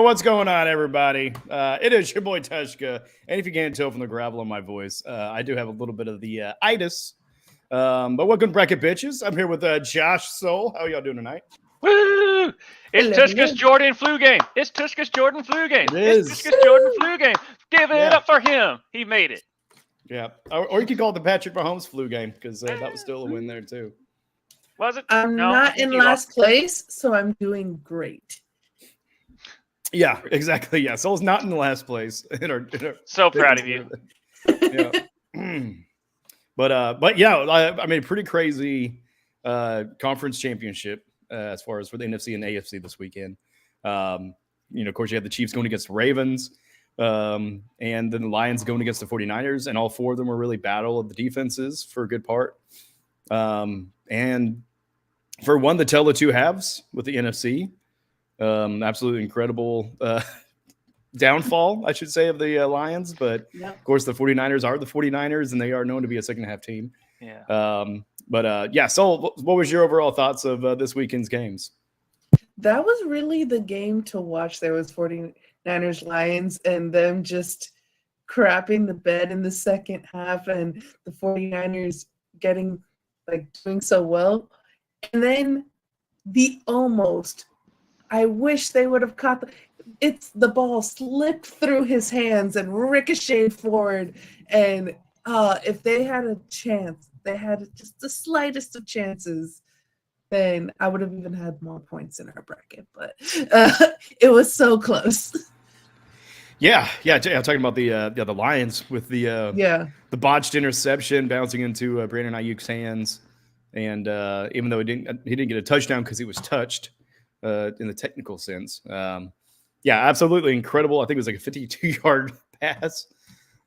what's going on, everybody? It is your boy Tvshka, and if you can't tell from the gravel on my voice, I do have a little bit of the itis. But welcome, bracket bitches. I'm here with Josh Soul. How are y'all doing tonight? Woo! It's Tvshka's Jordan flu game. It's Tvshka's Jordan flu game. It's Tvshka's Jordan flu game. Give it up for him. He made it. Yeah. Or you could call it the Patrick Mahomes flu game because that was still a win there, too. Was it? I'm not in last place, so I'm doing great. Yeah, exactly. Yeah, Soul's not in the last place. So proud of you. Yeah. But yeah, I mean, pretty crazy conference championship as far as for the NFC and AFC this weekend. Of course, you have the Chiefs going against the Ravens, and then the Lions going against the 49ers, and all four of them were really battle of the defenses for a good part. And for one, the tell of two halves with the NFC. Absolutely incredible downfall, I should say, of the Lions. But, of course, the 49ers are the 49ers, and they are known to be a second-half team. Yeah. So what was your overall thoughts of this weekend's games? That was really the game to watch. There was 49ers Lions and them just crapping the bed in the second half and the 49ers doing so well. And then the almost, I wish they would have caught the ball slipped through his hands and ricocheted forward. And if they had a chance, they had just the slightest of chances, then I would have even had more points in our bracket. But it was so close. Yeah. Talking about the Lions with the botched interception bouncing into Brandon Ayuk's hands, and even though he didn't get a touchdown because he was touched in the technical sense. Absolutely incredible. I think it was like a 52-yard pass.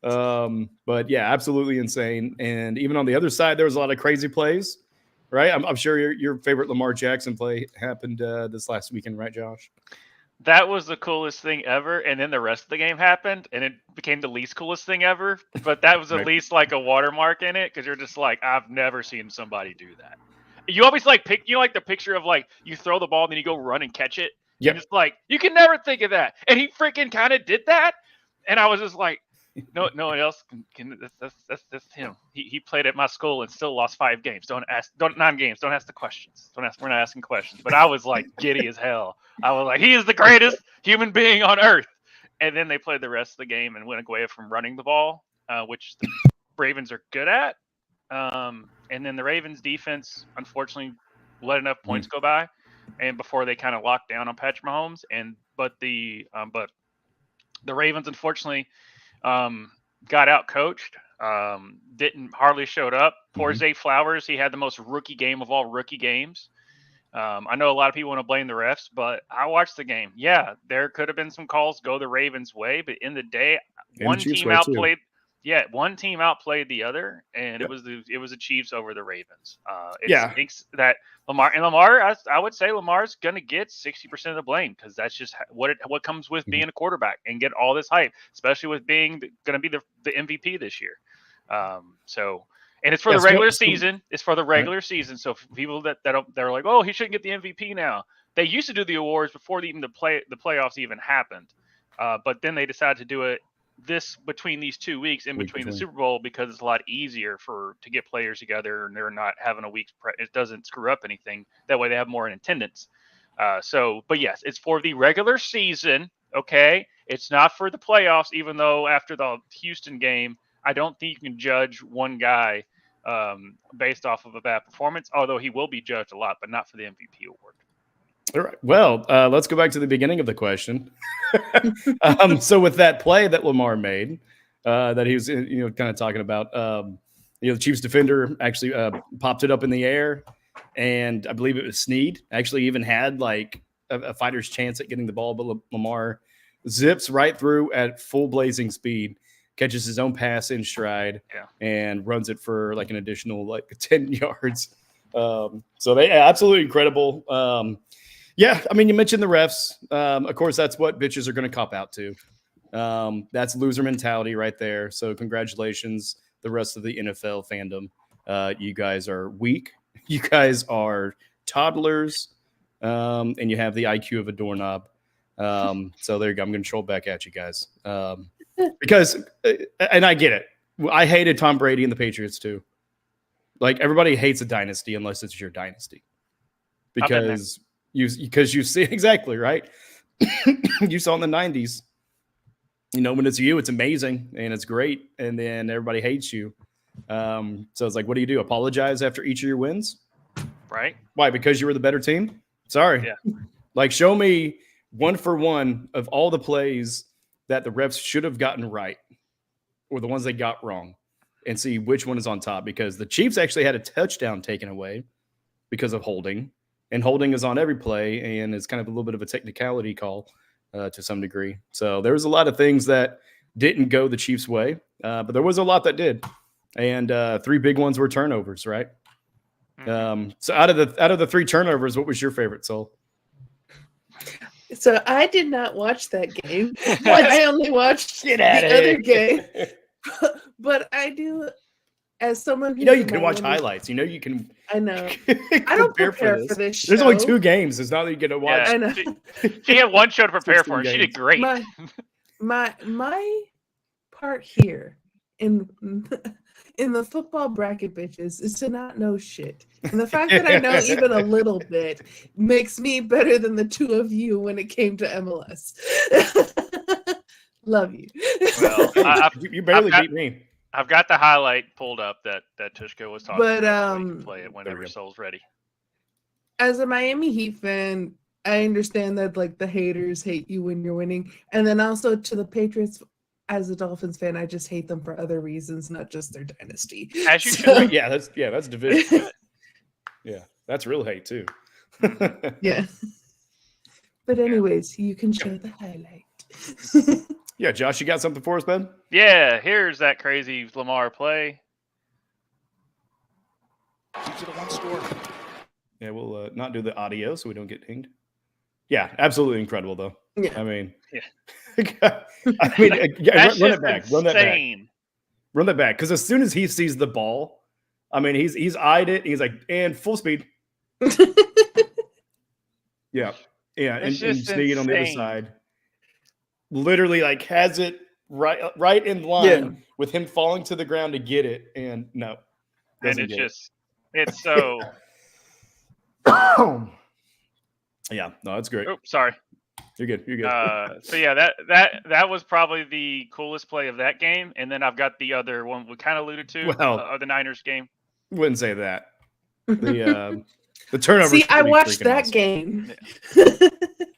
But yeah, absolutely insane. And even on the other side, there was a lot of crazy plays. Right, I'm sure your favorite Lamar Jackson play happened this last weekend, right, Josh? That was the coolest thing ever, and then the rest of the game happened, and it became the least coolest thing ever. But that was at least like a watermark in it, because you're just like, I've never seen somebody do that. You always like the picture of like you throw the ball and then you go run and catch it. Yeah, it's like you can never think of that, and he freaking kind of did that, and I was just like, no one else can. That's him. He played at my school and still lost 5 games. 9 games. Don't ask the questions. We're not asking questions. But I was like giddy as hell. I was like, he is the greatest human being on earth. And then they played the rest of the game and went away from running the ball, which the Ravens are good at. And then the Ravens defense, unfortunately, let enough points go by, and before they kind of locked down on Patrick Mahomes. But the Ravens, unfortunately, got out coached, didn't hardly showed up. Poor Zay Flowers, he had the most rookie game of all rookie games. I know a lot of people want to blame the refs, but I watched the game. Yeah, there could have been some calls go the Ravens' way, but in the day, one team outplayed the other, and it was the Chiefs over the Ravens. It stinks that Lamar, I would say Lamar's going to get 60% of the blame, because that's just what comes with being a quarterback and get all this hype, especially with being going to be the MVP this year. And it's for the regular season. It's for the regular season. So for people that they're like, oh, he shouldn't get the MVP now. They used to do the awards before the playoffs even happened, but then they decided to do it between these 2 weeks in between the Super Bowl, because it's a lot easier to get players together, and they're not having a week's it doesn't screw up anything. That way they have more in attendance. But yes, it's for the regular season. Okay. It's not for the playoffs, even though after the Houston game, I don't think you can judge one guy based off of a bad performance, although he will be judged a lot, but not for the MVP award. All right. Well, let's go back to the beginning of the question. So with that play that Lamar made, that he was, kind of talking about, the Chiefs defender actually popped it up in the air, and I believe it was Snead actually even had like a fighter's chance at getting the ball, but Lamar zips right through at full blazing speed, catches his own pass in stride, and runs it for like an additional 10 yards. So they absolutely incredible. I mean, you mentioned the refs. Of course, that's what bitches are going to cop out to. That's loser mentality right there. So congratulations, the rest of the NFL fandom. You guys are weak. You guys are toddlers, and you have the IQ of a doorknob. So there you go. I'm going to troll back at you guys because, and I get it. I hated Tom Brady and the Patriots too. Like everybody hates a dynasty unless it's your dynasty, because you see exactly right. You saw in the 90s, when it's you, it's amazing and it's great, and then everybody hates you. So it's like, what do? Apologize after each of your wins? Right. Why? Because you were the better team? Sorry. Yeah. Like, show me one for one of all the plays that the refs should have gotten right or the ones they got wrong, and see which one is on top, because the Chiefs actually had a touchdown taken away because of holding, and holding is on every play, and it's kind of a little bit of a technicality call to some degree. So there was a lot of things that didn't go the Chiefs' way, but there was a lot that did. And 3 big ones were turnovers, right? So out of the 3 turnovers, what was your favorite, Soul? So I did not watch that game. I only watched the other game. But I do, as someone who you can watch highlights. You can. I know. I don't prepare for this show. There's only 2 games. It's not that you get to watch. I know. She had one show to prepare for. She did great. My part here in the football bracket, bitches, is to not know shit. And the fact that I know even a little bit makes me better than the 2 of you when it came to MLS. Love you. Well, you barely beat me. I've got the highlight pulled up that Tvshka was talking about. So you can play it whenever we go. Soul's ready. As a Miami Heat fan, I understand that like the haters hate you when you're winning, and then also to the Patriots. As a Dolphins fan, I just hate them for other reasons, not just their dynasty. As you should. Yeah, that's division. Yeah, that's real hate too. Yeah. But anyways, you can show the highlight. Yeah, Josh, you got something for us, Ben? Yeah, here's that crazy Lamar play. To the 1 score. Yeah, we'll not do the audio so we don't get dinged. Yeah, absolutely incredible though. Yeah. I mean, Yeah. Run it back. Insane. Run that back. Because as soon as he sees the ball, I mean, he's eyed it. He's like, and full speed. Yeah. And Sneed on the other side. Literally, like, has it right in line with him falling to the ground to get it. And no. And it's so. Yeah. No, that's great. Oh, sorry. You're good. You're good. So yeah, that was probably the coolest play of that game. And then I've got the other one we kind of alluded to, the Niners game. Wouldn't say that. The turnover. See, I watched that game. Yeah.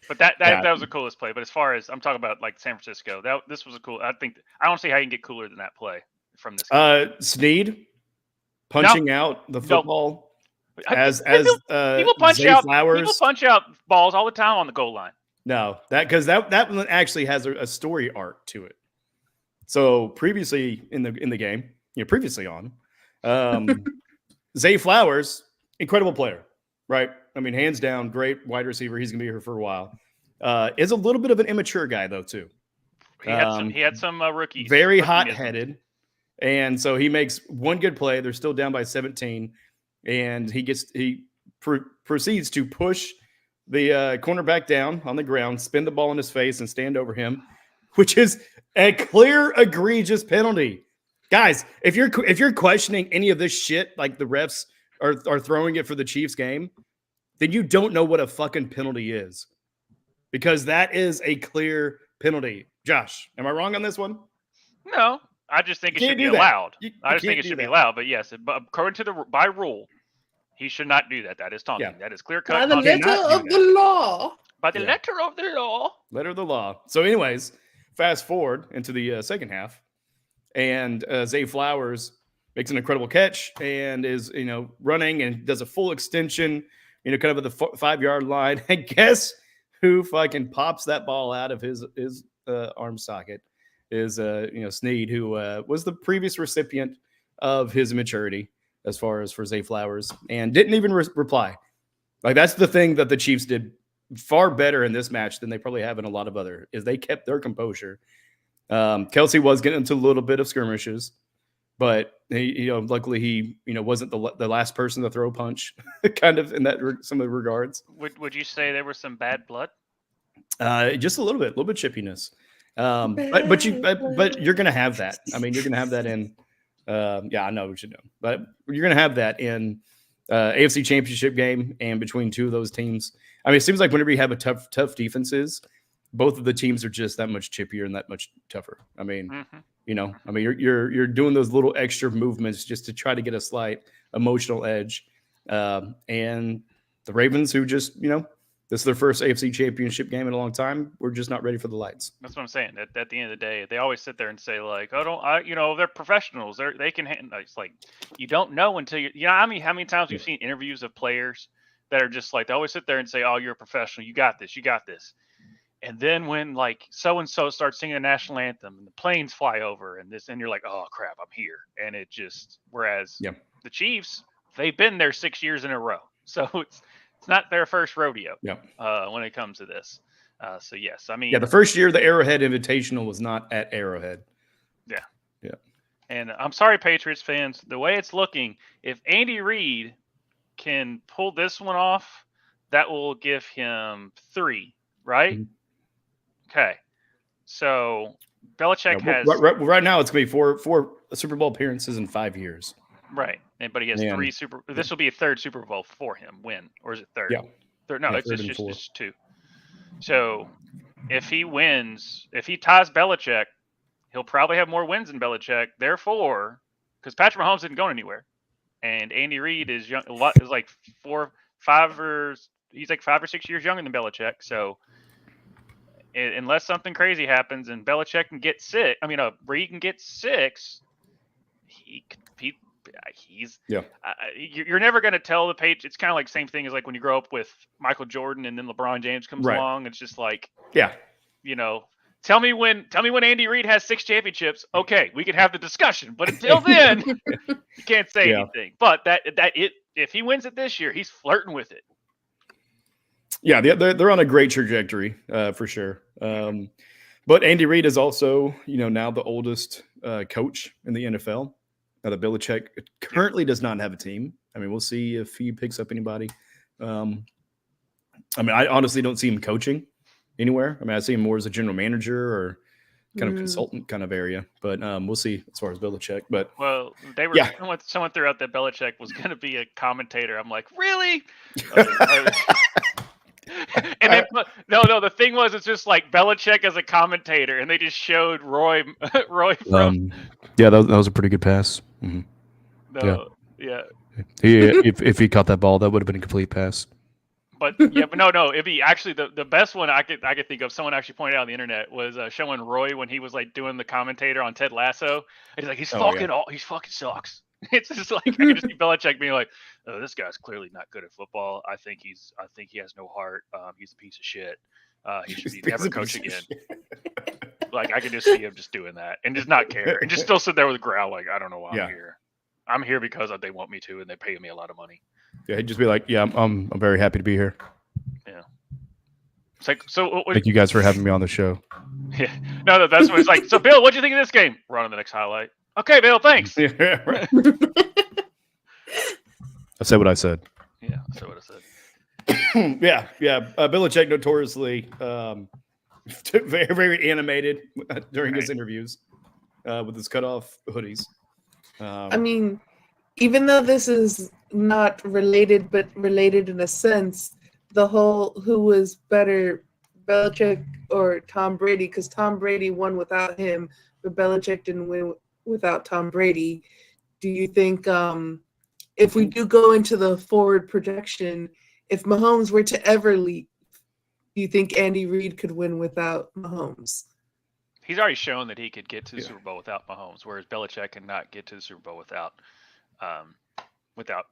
But that was the coolest play. But as far as I'm talking about, like San Francisco, this was a cool. I don't see how you can get cooler than that play from this game. Sneed punching out the football. As people punch Zay out Flowers. People punch out balls all the time on the goal line. No, because that one actually has a story arc to it. So previously in the game, previously on, Zay Flowers, incredible player, right? I mean, hands down, great wide receiver. He's gonna be here for a while. Is a little bit of an immature guy though too. He had some rookies. Very hot-headed, and so he makes one good play. They're still down by 17. And he proceeds to push the cornerback down on the ground, spin the ball in his face, and stand over him, which is a clear, egregious penalty. Guys, if you're questioning any of this shit, like the refs are throwing it for the Chiefs game, then you don't know what a fucking penalty is, because that is a clear penalty. Josh, am I wrong on this one? No. I just think it should be allowed. I just think it should be allowed. But yes, according to by rule, he should not do that. That is taunting. Yeah. That is clear cut. By the letter of the law. By the letter of the law. Letter of the law. So, anyways, fast forward into the second half, and Zay Flowers makes an incredible catch and is running and does a full extension, kind of at the 5-yard line. And guess who fucking pops that ball out of his arm socket? Is Sneed, who was the previous recipient of his immaturity as far as for Zay Flowers, and didn't even reply. Like, that's the thing that the Chiefs did far better in this match than they probably have in a lot of other, is they kept their composure. Kelsey was getting into a little bit of skirmishes, but he, luckily he wasn't the last person to throw a punch, kind of in that some of the regards. Would you say there was some bad blood? Just a little bit chippiness. But you're gonna have that. I mean, you're gonna have that in. Yeah, I know what you're doing, but you're gonna have that in AFC Championship game and between two of those teams. I mean, it seems like whenever you have a tough defenses, both of the teams are just that much chippier and that much tougher. I mean, you're doing those little extra movements just to try to get a slight emotional edge. And the Ravens, who just this is their first AFC Championship game in a long time, we're just not ready for the lights. That's what I'm saying. At the end of the day, they always sit there and say like, they're professionals. They can handle. It's like you don't know until you. How many times we've seen interviews of players that are just like they always sit there and say, "Oh, you're a professional. You got this. You got this." And then when like so and so starts singing the national anthem and the planes fly over and you're like, "Oh crap, I'm here." And it just whereas the Chiefs, they've been there 6 years in a row, so it's not their first rodeo. When it comes to this. So yes, I mean, the first year the Arrowhead Invitational was not at Arrowhead. Yeah. And I'm sorry, Patriots fans, the way it's looking, if Andy Reid can pull this one off, that will give him 3, right? Mm-hmm. Okay. So Belichick has right now it's gonna be four Super Bowl appearances in 5 years. Right. But he has 3 this will be a 3rd Super Bowl for him win, or is it 3rd? Yeah. Third, no, it's just 2. So if he wins, if he ties Belichick, he'll probably have more wins than Belichick. Therefore, because Patrick Mahomes didn't go anywhere, and Andy Reid is young, is like 5 or 6 years younger than Belichick. So unless something crazy happens and Belichick can get sick, Reid can get 6, you're never going to tell the page. It's kind of like same thing as like when you grow up with Michael Jordan and then LeBron James comes along. It's just like, tell me when Andy Reid has 6 championships. Okay, we can have the discussion, but until then, you can't say anything. But if he wins it this year, he's flirting with it. Yeah, they're on a great trajectory for sure. But Andy Reid is also, now the oldest coach in the NFL. Now, the Belichick currently does not have a team. I mean, we'll see if he picks up anybody. I honestly don't see him coaching anywhere. I see him more as a general manager or kind of consultant kind of area. But we'll see as far as Belichick. But they were someone threw out that Belichick was going to be a commentator. I'm like, really? And then, the thing was, it's just like Belichick as a commentator, and they just showed Roy from. That was a pretty good pass. Mm-hmm. If he caught that ball, that would have been a complete pass. But no. It'd be actually the best one I could think of. Someone actually pointed out on the internet was showing Roy when he was like doing the commentator on Ted Lasso. And he's like, he fucking sucks. It's just like I can just see Belichick being like, "Oh, this guy's clearly not good at football. I think he has no heart. He's a piece of shit. He should never coach again." Like I can just see him just doing that and just not care and just still sit there with a growl like, "I don't know why I'm here. I'm here because they want me to and they pay me a lot of money." Yeah, he'd just be like, "Yeah, I'm very happy to be here." Yeah. It's like thank you guys for having me on the show. Yeah. No, that's what it's like. So Bill, what'd you think of this game? We're on to the next highlight. Okay, Bill, thanks. Yeah, right. I said what I said. Yeah, I said what I said. Yeah. Belichick notoriously very, very animated during his interviews with his cutoff hoodies. Even though this is not related, but related in a sense, the whole who was better, Belichick or Tom Brady, because Tom Brady won without him, but Belichick didn't win without Tom Brady. Do you think if we do go into the forward projection, if Mahomes were to ever leave, do you think Andy Reid could win without Mahomes? He's already shown that he could get to the Super Bowl without Mahomes, whereas Belichick cannot get to the Super Bowl without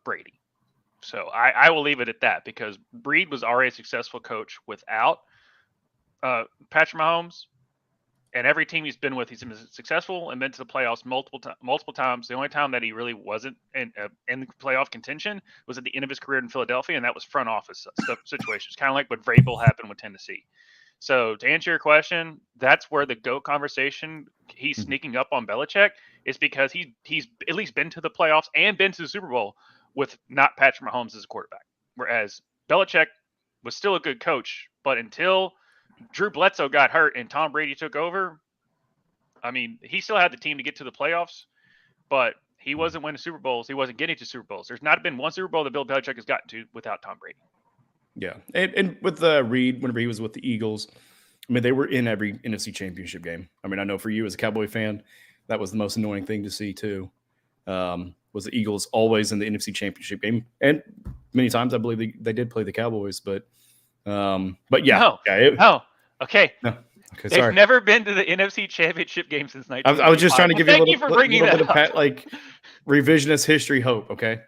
Brady. So I will leave it at that because Reid was already a successful coach without Patrick Mahomes. And every team he's been with, he's been successful and been to the playoffs multiple times. The only time that he really wasn't in the playoff contention was at the end of his career in Philadelphia, and that was front office situations, kind of like what Vrabel happened with Tennessee. So to answer your question, that's where the GOAT conversation, he's sneaking up on Belichick, is because he's at least been to the playoffs and been to the Super Bowl with not Patrick Mahomes as a quarterback. Whereas Belichick was still a good coach, but until Drew Bledsoe got hurt and Tom Brady took over, I mean, he still had the team to get to the playoffs, but he wasn't winning Super Bowls. He wasn't getting to Super Bowls. There's not been one Super Bowl that Bill Belichick has gotten to without Tom Brady. Yeah, and with Reed, whenever he was with the Eagles, I mean, they were in every NFC Championship game. I mean, I know for you as a Cowboy fan, that was the most annoying thing to see too. Was the Eagles always in the NFC Championship game, and many times I believe they did play the Cowboys, but yeah, okay. No. Okay, They've sorry. never been to the NFC Championship game since 1995. I was just trying to give you a little, for bringing little bit that of like revisionist history hope. Okay.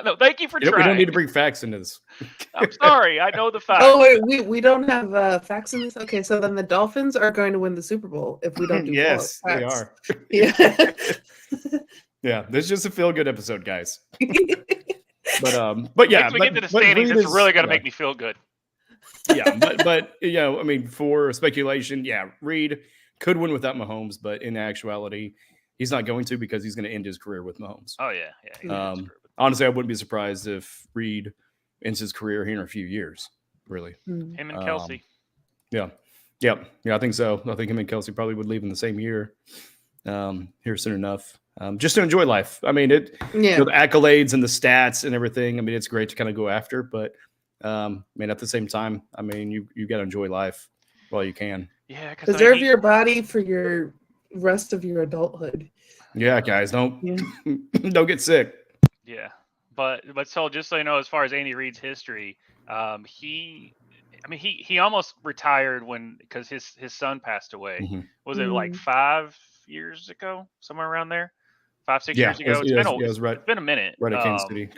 No, thank you for trying. We don't need to bring facts into this. I'm sorry. I know the facts. Oh wait, we don't have facts in this. Okay, so then the Dolphins are going to win the Super Bowl if we don't do yes, facts. they are. Yeah. Yeah, this is just a feel good episode, guys. But yeah, once we get to the standings, it's really going to make me feel good. Yeah, but you know, I mean, for speculation, yeah, Reed could win without Mahomes, but in actuality, he's not going to because he's going to end his career with Mahomes. Oh yeah. Honestly, I wouldn't be surprised if Reed ends his career here in a few years. Really, him and Kelsey. Yeah, I think so. I think him and Kelsey probably would leave in the same year. Here soon enough, just to enjoy life. I mean, you know, the accolades and the stats and everything. I mean, it's great to kind of go after, but I mean, at the same time, I mean, you got to enjoy life while you can. Yeah, preserve your body for your rest of your adulthood. Yeah, guys, don't get sick. Yeah, but so just so you know, as far as Andy Reid's history, he almost retired because his son passed away. Mm-hmm. Was it like 5 years ago, somewhere around there? 5-6 years ago. It's been a minute. Right at Kansas City.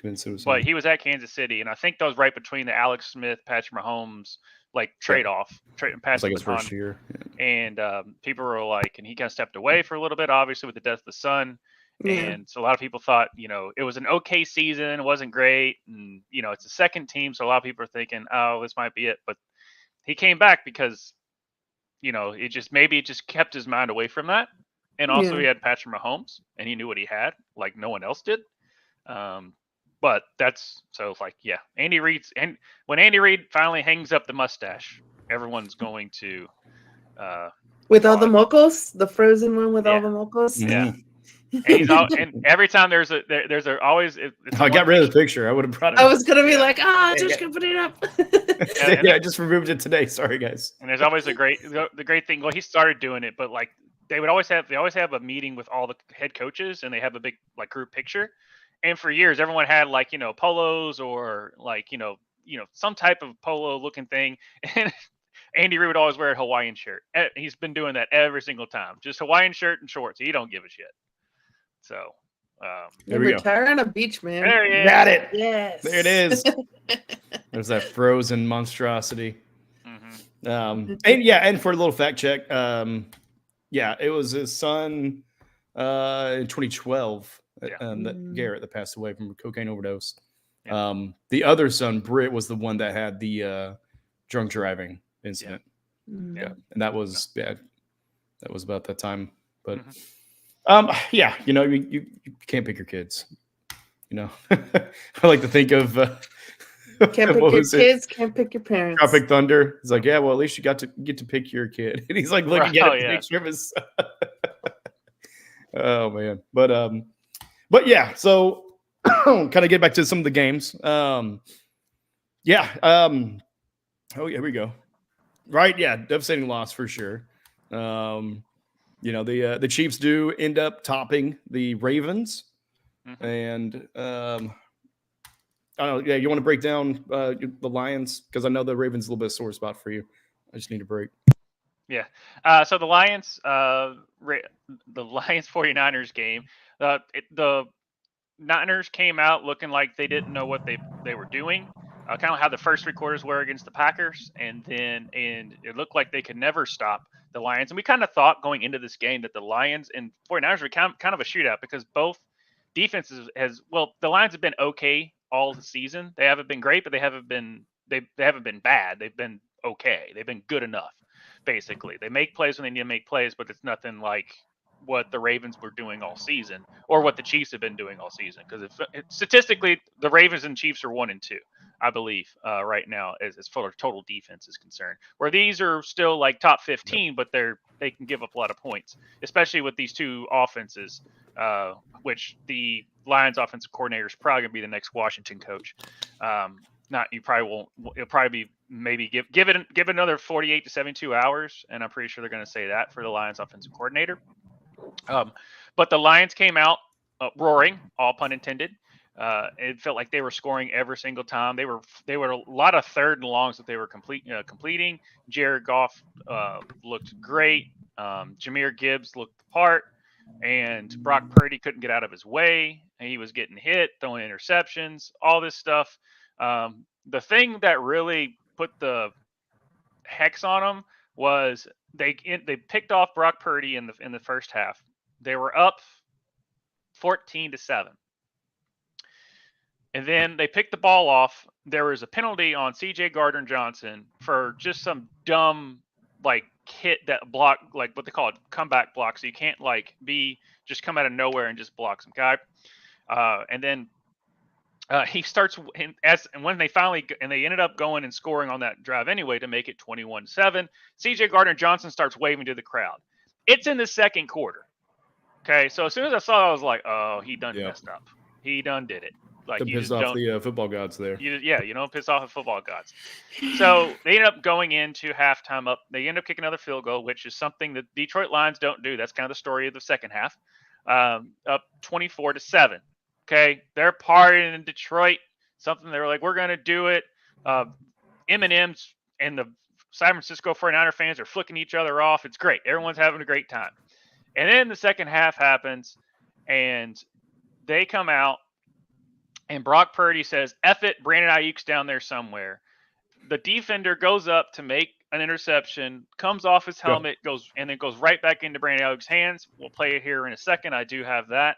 But he was at Kansas City, and I think that was right between the Alex Smith, Patrick Mahomes trade and pass. Like his first year. Yeah. And people were like, and he kind of stepped away for a little bit, obviously with the death of the son. Yeah. And so a lot of people thought, you know, it was an okay season, it wasn't great, and you know, it's a second team, so a lot of people are thinking, oh, this might be it. But he came back because, you know, it just kept his mind away from that. And also he had Patrick Mahomes, and he knew what he had, like no one else did. But that's so like, yeah, and when Andy Reid finally hangs up the mustache, everyone's going to with all the mocos, the frozen one with all the mocos. Yeah. And every time there's always. I got rid of the picture. I would have brought it. I was gonna be like, Tvshka, put it up. I just removed it today. Sorry, guys. And there's always the great thing. Well, he started doing it, but like they always have a meeting with all the head coaches, and they have a big like group picture. And for years, everyone had like, you know, polos or like, you know, some type of polo looking thing. And Andy Reid would always wear a Hawaiian shirt. He's been doing that every single time. Just Hawaiian shirt and shorts. He don't give a shit. So there we go. Retire on a beach, man. There he is. Got it. Yes. There it is. There's that frozen monstrosity. Mm-hmm. And for a little fact check, it was his son in 2012 that Garrett that passed away from a cocaine overdose. Yeah. The other son, Britt, was the one that had the drunk driving incident. Yeah. And that was bad. That was about that time. But you know, you can't pick your kids. You know, I like to think of can't pick your kids, can't pick your parents. Tropic Thunder. It's like, yeah, well, at least you get to pick your kid. And he's like looking at a picture of his son. Oh man, but yeah. So kind of get back to some of the games. Oh yeah, here we go. Right, yeah, devastating loss for sure. You know, the Chiefs do end up topping the Ravens, and I don't know. Yeah, you want to break down the Lions, because I know the Ravens is a little bit of a sore spot for you. I just need a break. Yeah. So the Lions 49ers game, the Niners came out looking like they didn't know what they were doing. Kind of how the first 3 quarters were against the Packers, and it looked like they could never stop the Lions. And we kind of thought going into this game that the Lions and 49ers were kind of a shootout, because both defenses the Lions have been okay all the season. They haven't been great, but they haven't been bad. They've been okay. They've been good enough, basically. They make plays when they need to make plays, but it's nothing like what the Ravens were doing all season, or what the Chiefs have been doing all season. Because statistically, the Ravens and Chiefs are 1-2, I believe, right now, as far as total defense is concerned. Where these are still like top 15, but they can give up a lot of points, especially with these two offenses, which the Lions offensive coordinator is probably going to be the next Washington coach. Not you probably won't. It'll probably be maybe give it another 48 to 72 hours, and I'm pretty sure they're going to say that for the Lions offensive coordinator. But the Lions came out roaring, all pun intended. It felt like they were scoring every single time. They were a lot of third and longs that they were completing. Jared Goff looked great. Jahmyr Gibbs looked the part, and Brock Purdy couldn't get out of his way. And he was getting hit, throwing interceptions, all this stuff. The thing that really put the hex on them was they picked off Brock Purdy in the first half. They were up 14-7. And then they picked the ball off. There was a penalty on C.J. Gardner-Johnson for just some dumb hit that block, like what they call it, comeback block. So you can't just come out of nowhere and just block some guy. And then he starts when they finally they ended up going and scoring on that drive anyway to make it 21-7. C.J. Gardner-Johnson starts waving to the crowd. It's in the second quarter. Okay, so as soon as I saw it, I was like, "Oh, he done messed up. He done did it." To piss off the football gods there. You don't piss off the football gods. So they end up going into halftime up. They end up kicking another field goal, which is something that Detroit Lions don't do. That's kind of the story of the second half. Up 24-7. Okay, they're partying in Detroit. Something they were like, we're going to do it. M&M's and the San Francisco 49er fans are flicking each other off. It's great. Everyone's having a great time. And then the second half happens, and they come out, and Brock Purdy says, F it, Brandon Ayuk's down there somewhere. The defender goes up to make an interception, comes off his helmet, goes right back into Brandon Ayuk's hands. We'll play it here in a second. I do have that.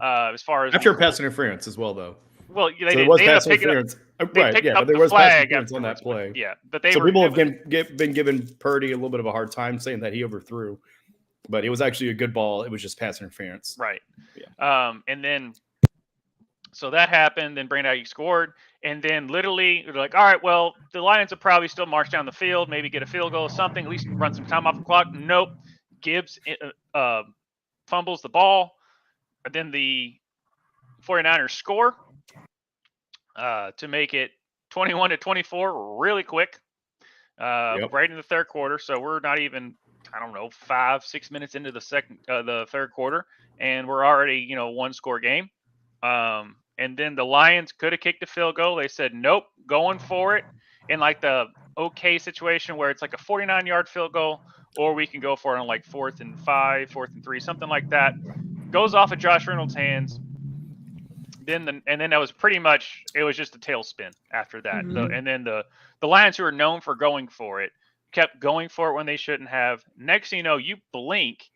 As far as after pass interference as well, though. Well, they there was pass interference, right? Yeah, but there was pass interference on that play. Yeah, but people have been giving Purdy a little bit of a hard time, saying that he overthrew, but it was actually a good ball. It was just pass interference, right? Yeah. And then so that happened. Then Brandon Ayuk scored, and then literally they're like, all right, well, the Lions will probably still march down the field, maybe get a field goal or something, at least run some time off the clock. Nope. Gibbs fumbles the ball. And then the 49ers score to make it 21-24 really quick, right in the third quarter. So we're not even, 5-6 minutes into the third quarter, and we're already, one score game. And then the Lions could have kicked a field goal. They said, nope, going for it in the okay situation where it's like a 49-yard field goal, or we can go for it on 4th and 5, 4th and 3, something like that. Goes off of Josh Reynolds' hands. And then that was pretty much, it was just a tailspin after that. Mm-hmm. And then the Lions, who are known for going for it, kept going for it when they shouldn't have. Next thing you know, you blink,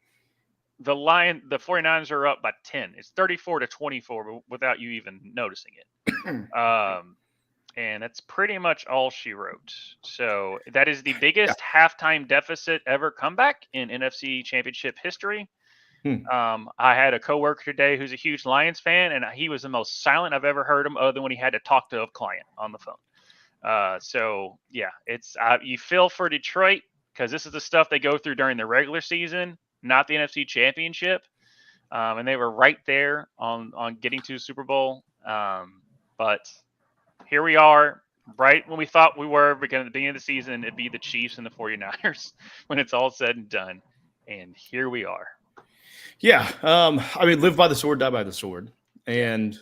the 49ers are up by 10. It's 34-24 without you even noticing it. And that's pretty much all she wrote. So that is the biggest halftime deficit ever comeback in NFC Championship history. I had a coworker today who's a huge Lions fan, and he was the most silent I've ever heard him, other than when he had to talk to a client on the phone. So yeah, it's you feel for Detroit, because this is the stuff they go through during the regular season, not the NFC Championship. And they were right there on getting to the Super Bowl. But here we are, right when we thought we were, because at the beginning of the season it'd be the Chiefs and the 49ers when it's all said and done. And here we are. Yeah. Live by the sword, die by the sword. And,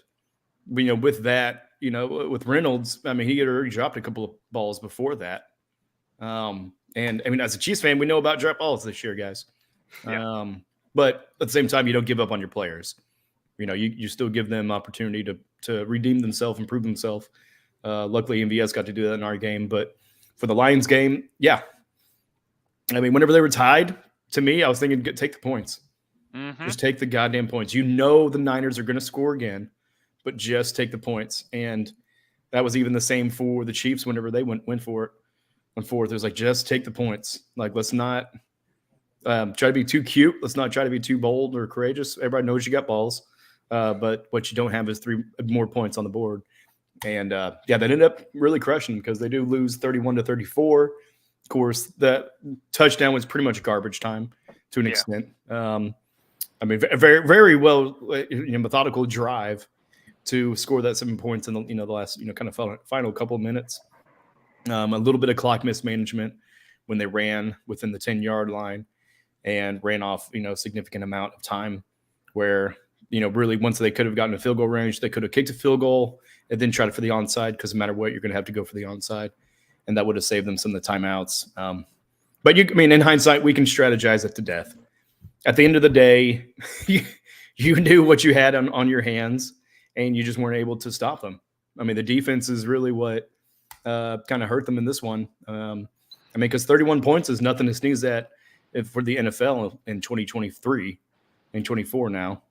with that, with Reynolds, he had already dropped a couple of balls before that. And as a Chiefs fan, we know about drop balls this year, guys. Yeah. But at the same time, you don't give up on your players. You still give them opportunity to redeem themselves, improve themselves. Luckily, MVS got to do that in our game. But for the Lions game, yeah. Whenever they were tied, to me, I was thinking, take the points. Mm-hmm. Just take the goddamn points. The Niners are going to score again, but just take the points. And that was even the same for the Chiefs whenever they went for it. Went forth. It was just take the points. Let's not try to be too cute. Let's not try to be too bold or courageous. Everybody knows you got balls, but what you don't have is 3 more points on the board. And they ended up really crushing because they do lose 31-34. Of course, that touchdown was pretty much garbage time to an extent. I mean, very, very well methodical drive to score that 7 points in the the last kind of final couple of minutes. A little bit of clock mismanagement when they ran within the 10-yard line and ran off significant amount of time where really once they could have gotten a field goal range, they could have kicked a field goal and then tried it for the onside, because no matter what, you're going to have to go for the onside, and that would have saved them some of the timeouts. But in hindsight, we can strategize it to death. At the end of the day, you knew what you had on your hands, and you just weren't able to stop them. I mean, the defense is really what kind of hurt them in this one. Because 31 points is nothing to sneeze at for the NFL in 2023 and 24 now.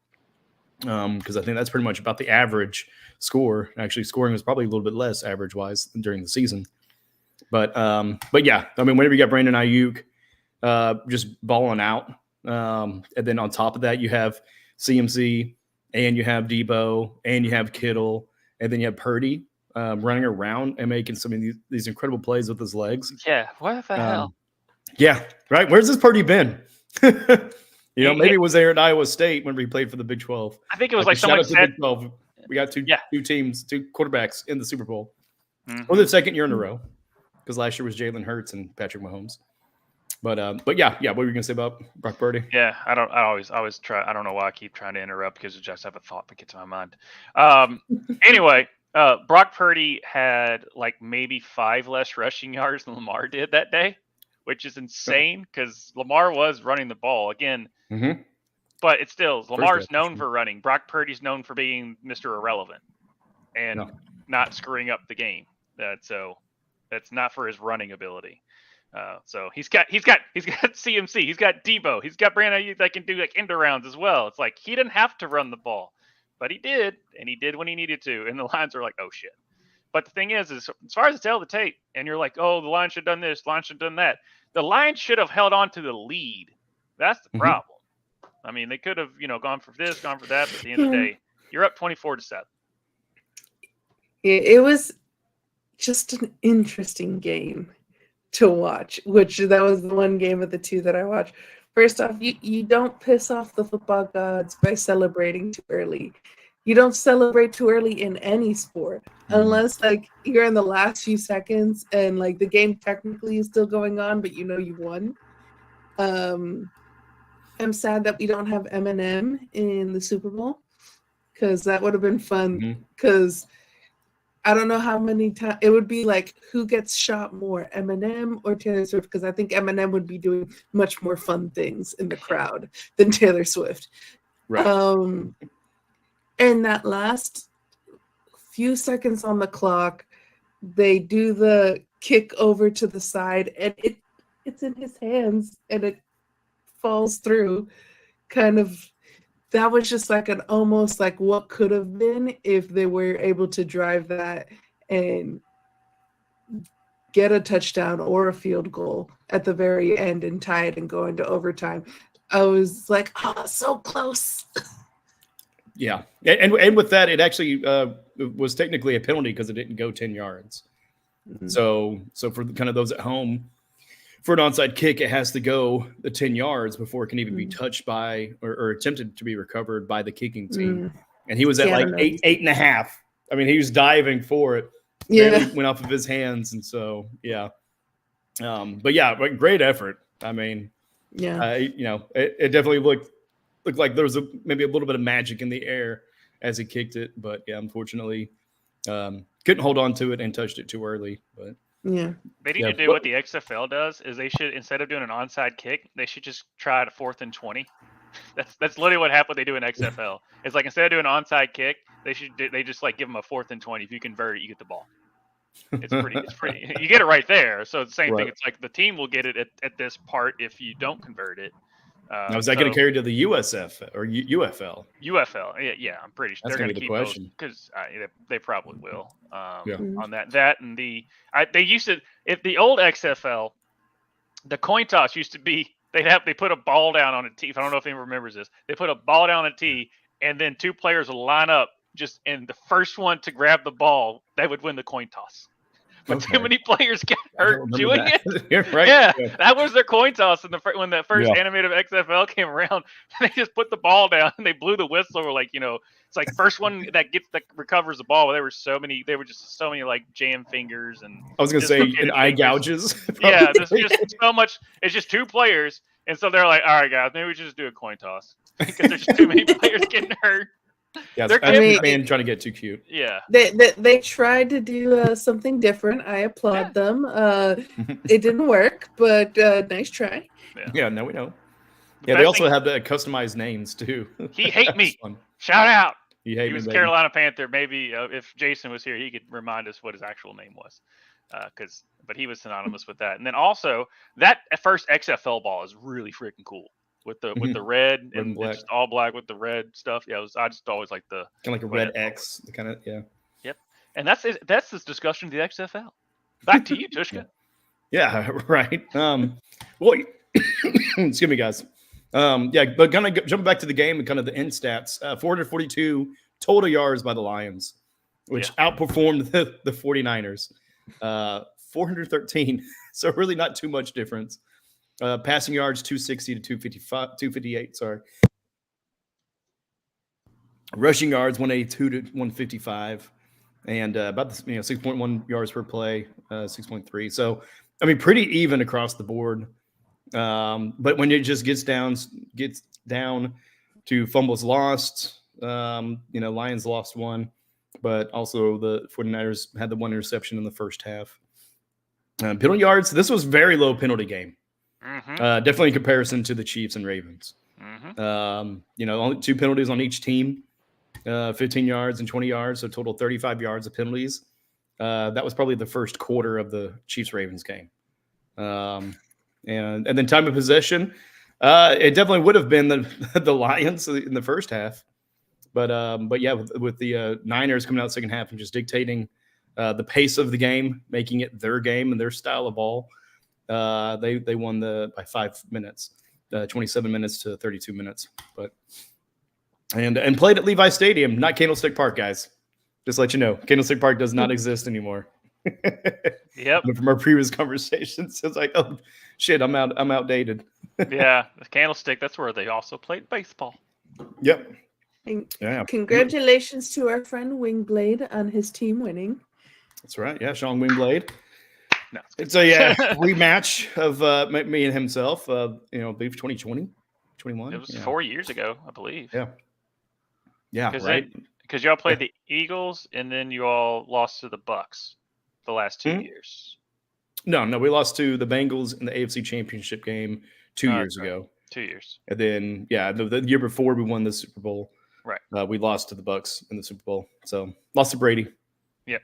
Because I think that's pretty much about the average score. Actually, scoring was probably a little bit less average-wise during the season. But yeah, whenever you got Brandon Ayuk just balling out, and then on top of that, you have CMC, and you have Debo, and you have Kittle, and then you have Purdy running around and making some of these incredible plays with his legs. Yeah, what the hell? Yeah, right. Where's this Purdy been? Maybe it was there at Iowa State when we played for the Big 12. I think it was like someone said. Big 12. We got two teams, 2 quarterbacks in the Super Bowl, Mm-hmm. or the second year in a row, because last year was Jalen Hurts and Patrick Mahomes. But yeah. What were you gonna say about Brock Purdy? Yeah, I always try. I don't know why I keep trying to interrupt, because I just have a thought that gets in my mind. Anyway, Brock Purdy had like maybe 5 less rushing yards than Lamar did that day, which is insane because Lamar was running the ball again. Mm-hmm. But it's still, Lamar's known for running. Brock Purdy's known for being Mr. Irrelevant and not screwing up the game. So that's not for his running ability. So he's got CMC, he's got Debo, he's got Brandon that can do like end arounds as well. It's like he didn't have to run the ball, but he did, and he did when he needed to. And the Lions are like, oh shit. But the thing is as far as the tail of the tape, and you're like, oh, the Lions should have done this, Lions should have done that. The Lions should have held on to the lead. That's the problem. They could have, gone for this, gone for that, but at the end of the day, you're up 24-7. It was just an interesting game to watch, which that was the one game of the 2 that I watched. First off, you don't piss off the football gods by celebrating too early. You don't celebrate too early in any sport, unless like you're in the last few seconds and like the game technically is still going on, but you won. I'm sad that we don't have Eminem in the Super Bowl, because that would have been fun. Because I don't know how many times it would be like, who gets shot more, Eminem or Taylor Swift? Because I think Eminem would be doing much more fun things in the crowd than Taylor Swift. Right. And that last few seconds on the clock, they do the kick over to the side, and it's in his hands, and it falls through. Kind of, that was just like an almost like what could have been if they were able to drive that and get a touchdown or a field goal at the very end and tie it and go into overtime. I was like, oh, so close. Yeah, and with that, it actually was technically a penalty because it didn't go 10 yards. Mm-hmm. So for kind of those at home, for an onside kick, it has to go the 10 yards before it can even be touched by or attempted to be recovered by the kicking team. And he was at like 8.5. He was diving for it. Yeah, it went off of his hands, and so yeah. But yeah, great effort. It definitely looked like there was maybe a little bit of magic in the air as he kicked it, but yeah, unfortunately, couldn't hold on to it and touched it too early. But yeah, they need to do what the XFL does. Is they should, instead of doing an onside kick, they should just try a 4th and 20. That's literally what happened. They do in XFL. It's like, instead of doing an onside kick, they just like give them a 4th and 20. If you convert it, you get the ball. It's pretty. You get it right there. So it's the same thing. It's like the team will get it at this part if you don't convert it. Now, is that going to carry to the USF or UFL? UFL, yeah, I'm pretty sure they're going to keep those because they probably will. On that and they used to, if the old XFL, the coin toss used to be they put a ball down on a tee. I don't know if anyone remembers this. They put a ball down on a tee, and then 2 players will line up. And the first one to grab the ball, they would win the coin toss. But too many players get hurt doing it. You're right. Yeah, that was their coin toss. When the first animated XFL came around, they just put the ball down and they blew the whistle. Like, it's like first one that recovers the ball. There were so many like jam fingers and I was gonna say and eye gouges. Yeah, there's just so much. It's just 2 players, and so they're like, all right, guys, maybe we should just do a coin toss because there's just too many players getting hurt. Yeah, man trying to get too cute. Yeah, they tried to do something different. I applaud them. It didn't work, but nice try. Yeah, no, we know. Yeah, they also have the customized names too. He hate me. Shout out. He was Carolina Panther. Maybe if Jason was here, he could remind us what his actual name was. But he was synonymous with that. And then also that first XFL ball is really freaking cool. With the red and just all black with the red stuff. Yeah, I just always like the kind of like a red X, kind of Yep, and that's this discussion of the XFL. Back to you, Tvshka. Yeah, right. Well, excuse me, guys. But kind of jumping back to the game and kind of the end stats. 442 total yards by the Lions, which outperformed the 49ers. 413, so really not too much difference. Passing yards 260 to 258. Sorry. Rushing yards 182 to 155, and about 6.1 yards per play, 6.3. So I mean, pretty even across the board. But when it just gets down to fumbles lost, Lions lost 1, but also the 49ers had the 1 interception in the first half. Penalty yards. This was very low penalty game. Definitely in comparison to the Chiefs and Ravens. Only 2 penalties on each team, 15 yards and 20 yards, so total 35 yards of penalties. That was probably the first quarter of the Chiefs-Ravens game. And then time of possession, it definitely would have been the Lions in the first half. But yeah, with the Niners coming out second half and just dictating the pace of the game, making it their game and their style of ball. They won by 5 minutes, 27 minutes to 32 minutes, and played at Levi Stadium, not Candlestick Park, guys. Just to let you know, Candlestick Park does not exist anymore. Yep. From our previous conversations, it's like, oh shit, I'm outdated. Yeah, the Candlestick. That's where they also played baseball. Yep. And congratulations to our friend Wingblade on his team winning. That's right. Yeah, Sean Wingblade. No, it's a rematch of me and himself. I believe 2020, 21. It was 4 years ago, I believe. Yeah, right. Because y'all played the Eagles and then you all lost to the Bucks the last 2 years. No, we lost to the Bengals in the AFC Championship game 2 years ago. 2 years. And then, the year before we won the Super Bowl. Right. We lost to the Bucks in the Super Bowl. So lost to Brady. Yeah.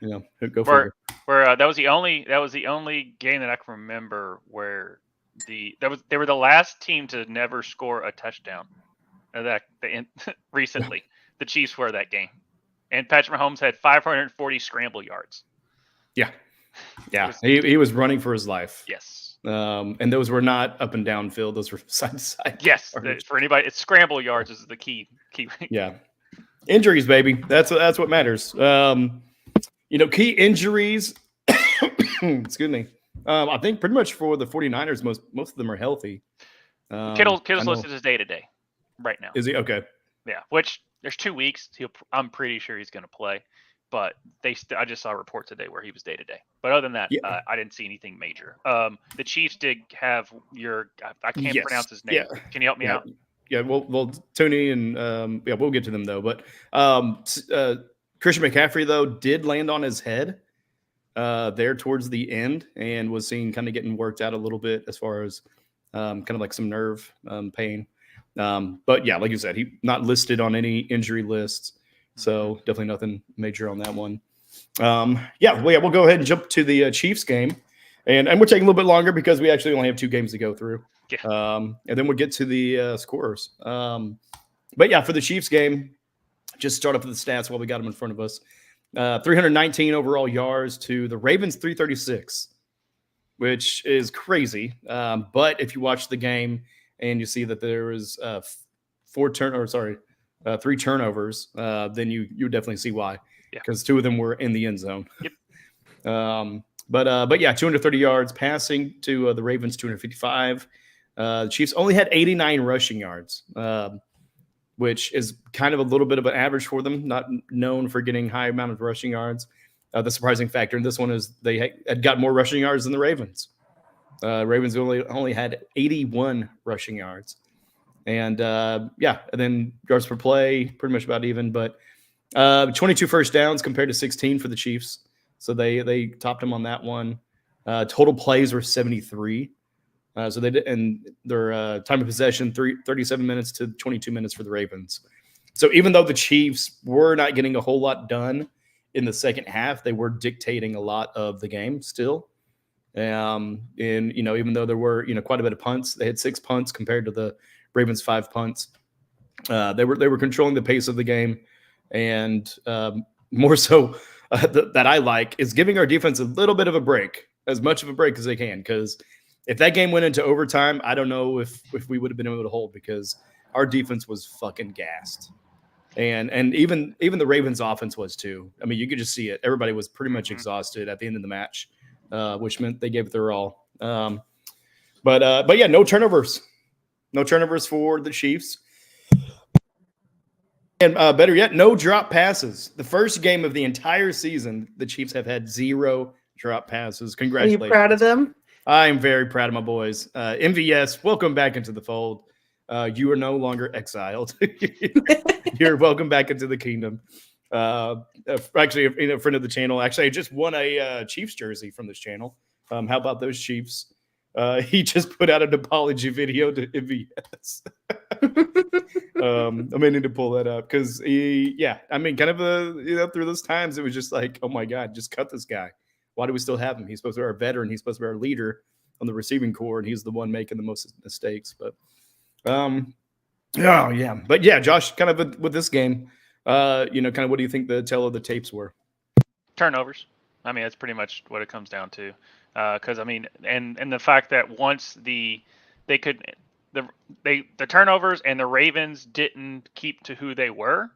Go for it. Where that was the only game that I can remember where they were the last team to never score a touchdown. Recently, the Chiefs were that game, and Patrick Mahomes had 540 scramble yards. Yeah, he was running for his life. Yes, and those were not up and down field; those were side to side. Yes, for anybody, it's scramble yards is the key. Yeah, injuries, baby. That's what matters. Key injuries. Excuse me. I think pretty much for the 49ers, most of them are healthy. Kittle's listed as day-to-day right now. Is he? Okay. Yeah, which there's 2 weeks. I'm pretty sure he's going to play. But I just saw a report today where he was day-to-day. But other than that, I didn't see anything major. The Chiefs did have I can't pronounce his name. Yeah. Can you help me out? Yeah, well, Tony and we'll get to them, though. But Christian McCaffrey, though, did land on his head there towards the end and was seen kind of getting worked out a little bit as far as kind of like some nerve pain. But yeah, like you said, he not listed on any injury lists. So definitely nothing major on that one. We'll go ahead and jump to the Chiefs game. And we're taking a little bit longer because we actually only have 2 games to go through. Yeah. And then we'll get to the scorers. But yeah, for the Chiefs game, just start off with the stats while we got them in front of us. 319 overall yards to the Ravens 336, which is crazy. But if you watch the game, and you see that there was 3 turnovers, then you would definitely see why. Because 2 of them were in the end zone. Yep. But yeah, 230 yards passing to the Ravens, 255. The Chiefs only had 89 rushing yards, which is kind of a little bit of an average for them, not known for getting high amount of rushing yards. The surprising factor in this one is they had got more rushing yards than the Ravens. Ravens only had 81 rushing yards. And and then yards per play, pretty much about even, but 22 first downs compared to 16 for the Chiefs. So they topped them on that one. Total plays were 73. So they did, and their time of possession 37 minutes to 22 minutes for the Ravens. So even though the Chiefs were not getting a whole lot done in the second half, they were dictating a lot of the game still. And even though there were quite a bit of punts, they had 6 punts compared to the Ravens 5 punts. They were controlling the pace of the game, and more so that I like is giving our defense a little bit of a break, as much of a break as they can, because if that game went into overtime, I don't know if we would have been able to hold, because our defense was fucking gassed. And even the Ravens offense was too. I mean, you could just see it. Everybody was pretty much exhausted at the end of the match, which meant they gave it their all. But yeah, no turnovers. No turnovers for the Chiefs. And better yet, no drop passes. The first game of the entire season, the Chiefs have had 0 drop passes. Congratulations. Are you proud of them? I am very proud of my boys. MVS, welcome back into the fold. You are no longer exiled. You're welcome back into the kingdom. Actually, a friend of the channel. Actually, I just won a Chiefs jersey from this channel. How about those Chiefs? He just put out an apology video to MVS. I'm meaning to pull that up because kind of through those times, it was just like, oh my God, just cut this guy. Why do we still have him? He's supposed to be our veteran. He's supposed to be our leader on the receiving core, and he's the one making the most mistakes. But, But yeah, Josh, kind of with this game, kind of what do you think the tale of the tapes were? Turnovers. I mean, that's pretty much what it comes down to. Because I mean, and the fact that once the turnovers and the Ravens didn't keep to who they were.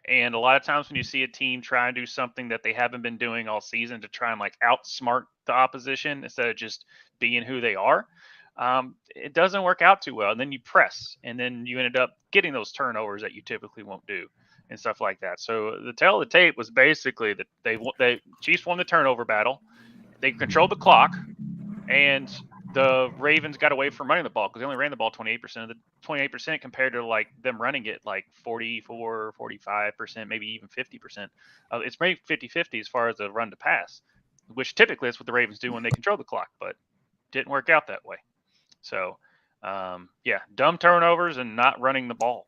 And a lot of times when you see a team try and do something that they haven't been doing all season to try and like outsmart the opposition instead of just being who they are, it doesn't work out too well. And then you press, and then you ended up getting those turnovers that you typically won't do and stuff like that. So the tale of the tape was basically that they Chiefs won the turnover battle. They controlled the clock, and the Ravens got away from running the ball because they only ran the ball 28% compared to like them running it like 44, 45%, maybe even 50%. It's maybe 50-50 as far as the run to pass, which typically is what the Ravens do when they control the clock, but didn't work out that way. So, dumb turnovers and not running the ball.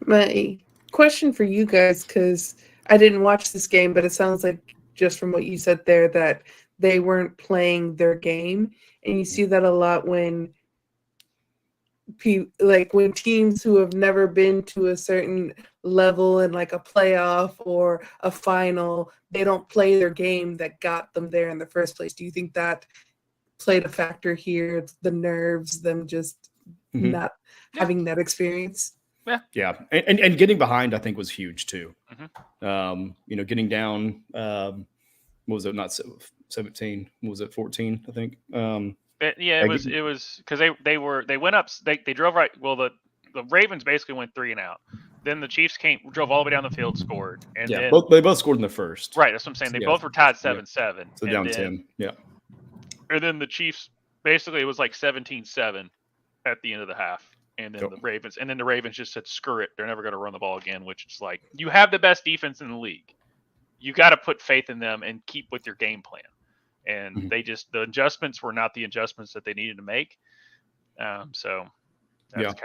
My question for you guys, because I didn't watch this game, but it sounds like just from what you said there that they weren't playing their game. And you see that a lot when teams who have never been to a certain level in like a playoff or a final, they don't play their game that got them there in the first place. Do you think that played a factor here? It's the nerves, them just not having that experience. Yeah. And getting behind, I think, was huge too. Getting down, what was it? Not 17. What was it? 14, I think. It was because they went up. They drove right. Well, the Ravens basically went 3 and out. Then the Chiefs drove all the way down the field, scored, and then they both scored in the first. Right, that's what I'm saying. They both were tied 7-7. So down 10. Yeah. And then the Chiefs basically it was like 17-7 at the end of the half, and then the Ravens just said screw it, they're never going to run the ball again. Which is like, you have the best defense in the league. You got to put faith in them and keep with your game plan. And the adjustments were not the adjustments that they needed to make. So that's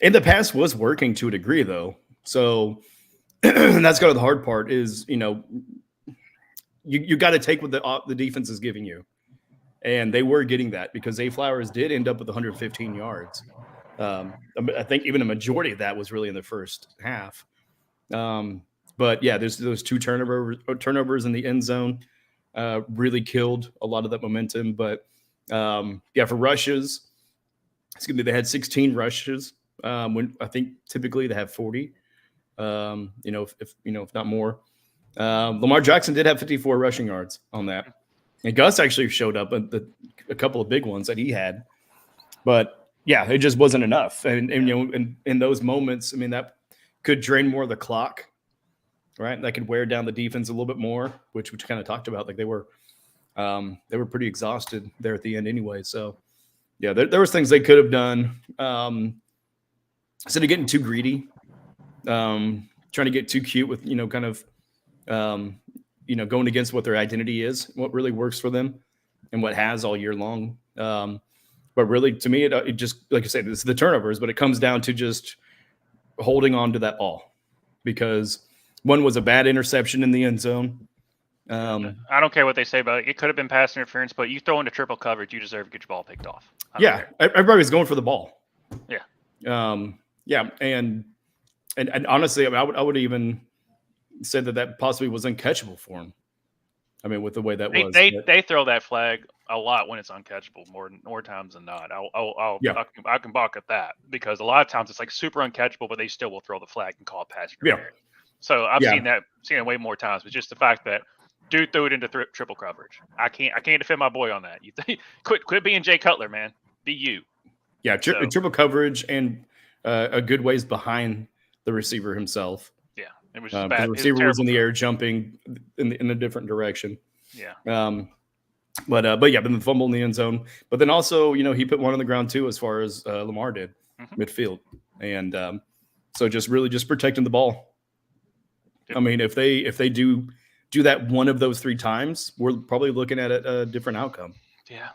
in the past was working to a degree though. So that's kind of the hard part is, you got to take what the defense is giving you. And they were getting that because Zay Flowers did end up with 115 yards. I think even a majority of that was really in the first half. But yeah, there's those 2 turnovers in the end zone. Really killed a lot of that momentum. But for rushes, excuse me, they had 16 rushes. When I think typically they have 40. If not more. Lamar Jackson did have 54 rushing yards on that. And Gus actually showed up at a couple of big ones that he had. But yeah, it just wasn't enough. And in those moments, I mean, that could drain more of the clock, right? That could wear down the defense a little bit more, which we kind of talked about. Like they were pretty exhausted there at the end anyway. So yeah, there was things they could have done. Instead of getting too greedy, trying to get too cute with, going against what their identity is, what really works for them and what has all year long. But really, to me, it just, like I said, it's the turnovers, but it comes down to just holding on to that ball, because one was a bad interception in the end zone. I don't care what they say about it. It could have been pass interference, but you throw into triple coverage, you deserve to get your ball picked off. Everybody's going for the ball. Yeah. And honestly, I would even say that possibly was uncatchable for him. I mean, with the way that was. They throw that flag a lot when it's uncatchable, more times than not. I can balk at that, because a lot of times it's like super uncatchable, but they still will throw the flag and call it pass interference. So I've seen it way more times. But just the fact that dude threw it into triple coverage. I can't defend my boy on that. You quit being Jay Cutler, man. Be you. Yeah, triple coverage and a good ways behind the receiver himself. Yeah, it was just bad. The receiver was in the air jumping in a different direction. Yeah. But then the fumble in the end zone. But then also, he put one on the ground too, as far as Lamar did, midfield. And so just protecting the ball. Yep. I mean, if they do that one of those 3 times, we're probably looking at a different outcome. Yeah.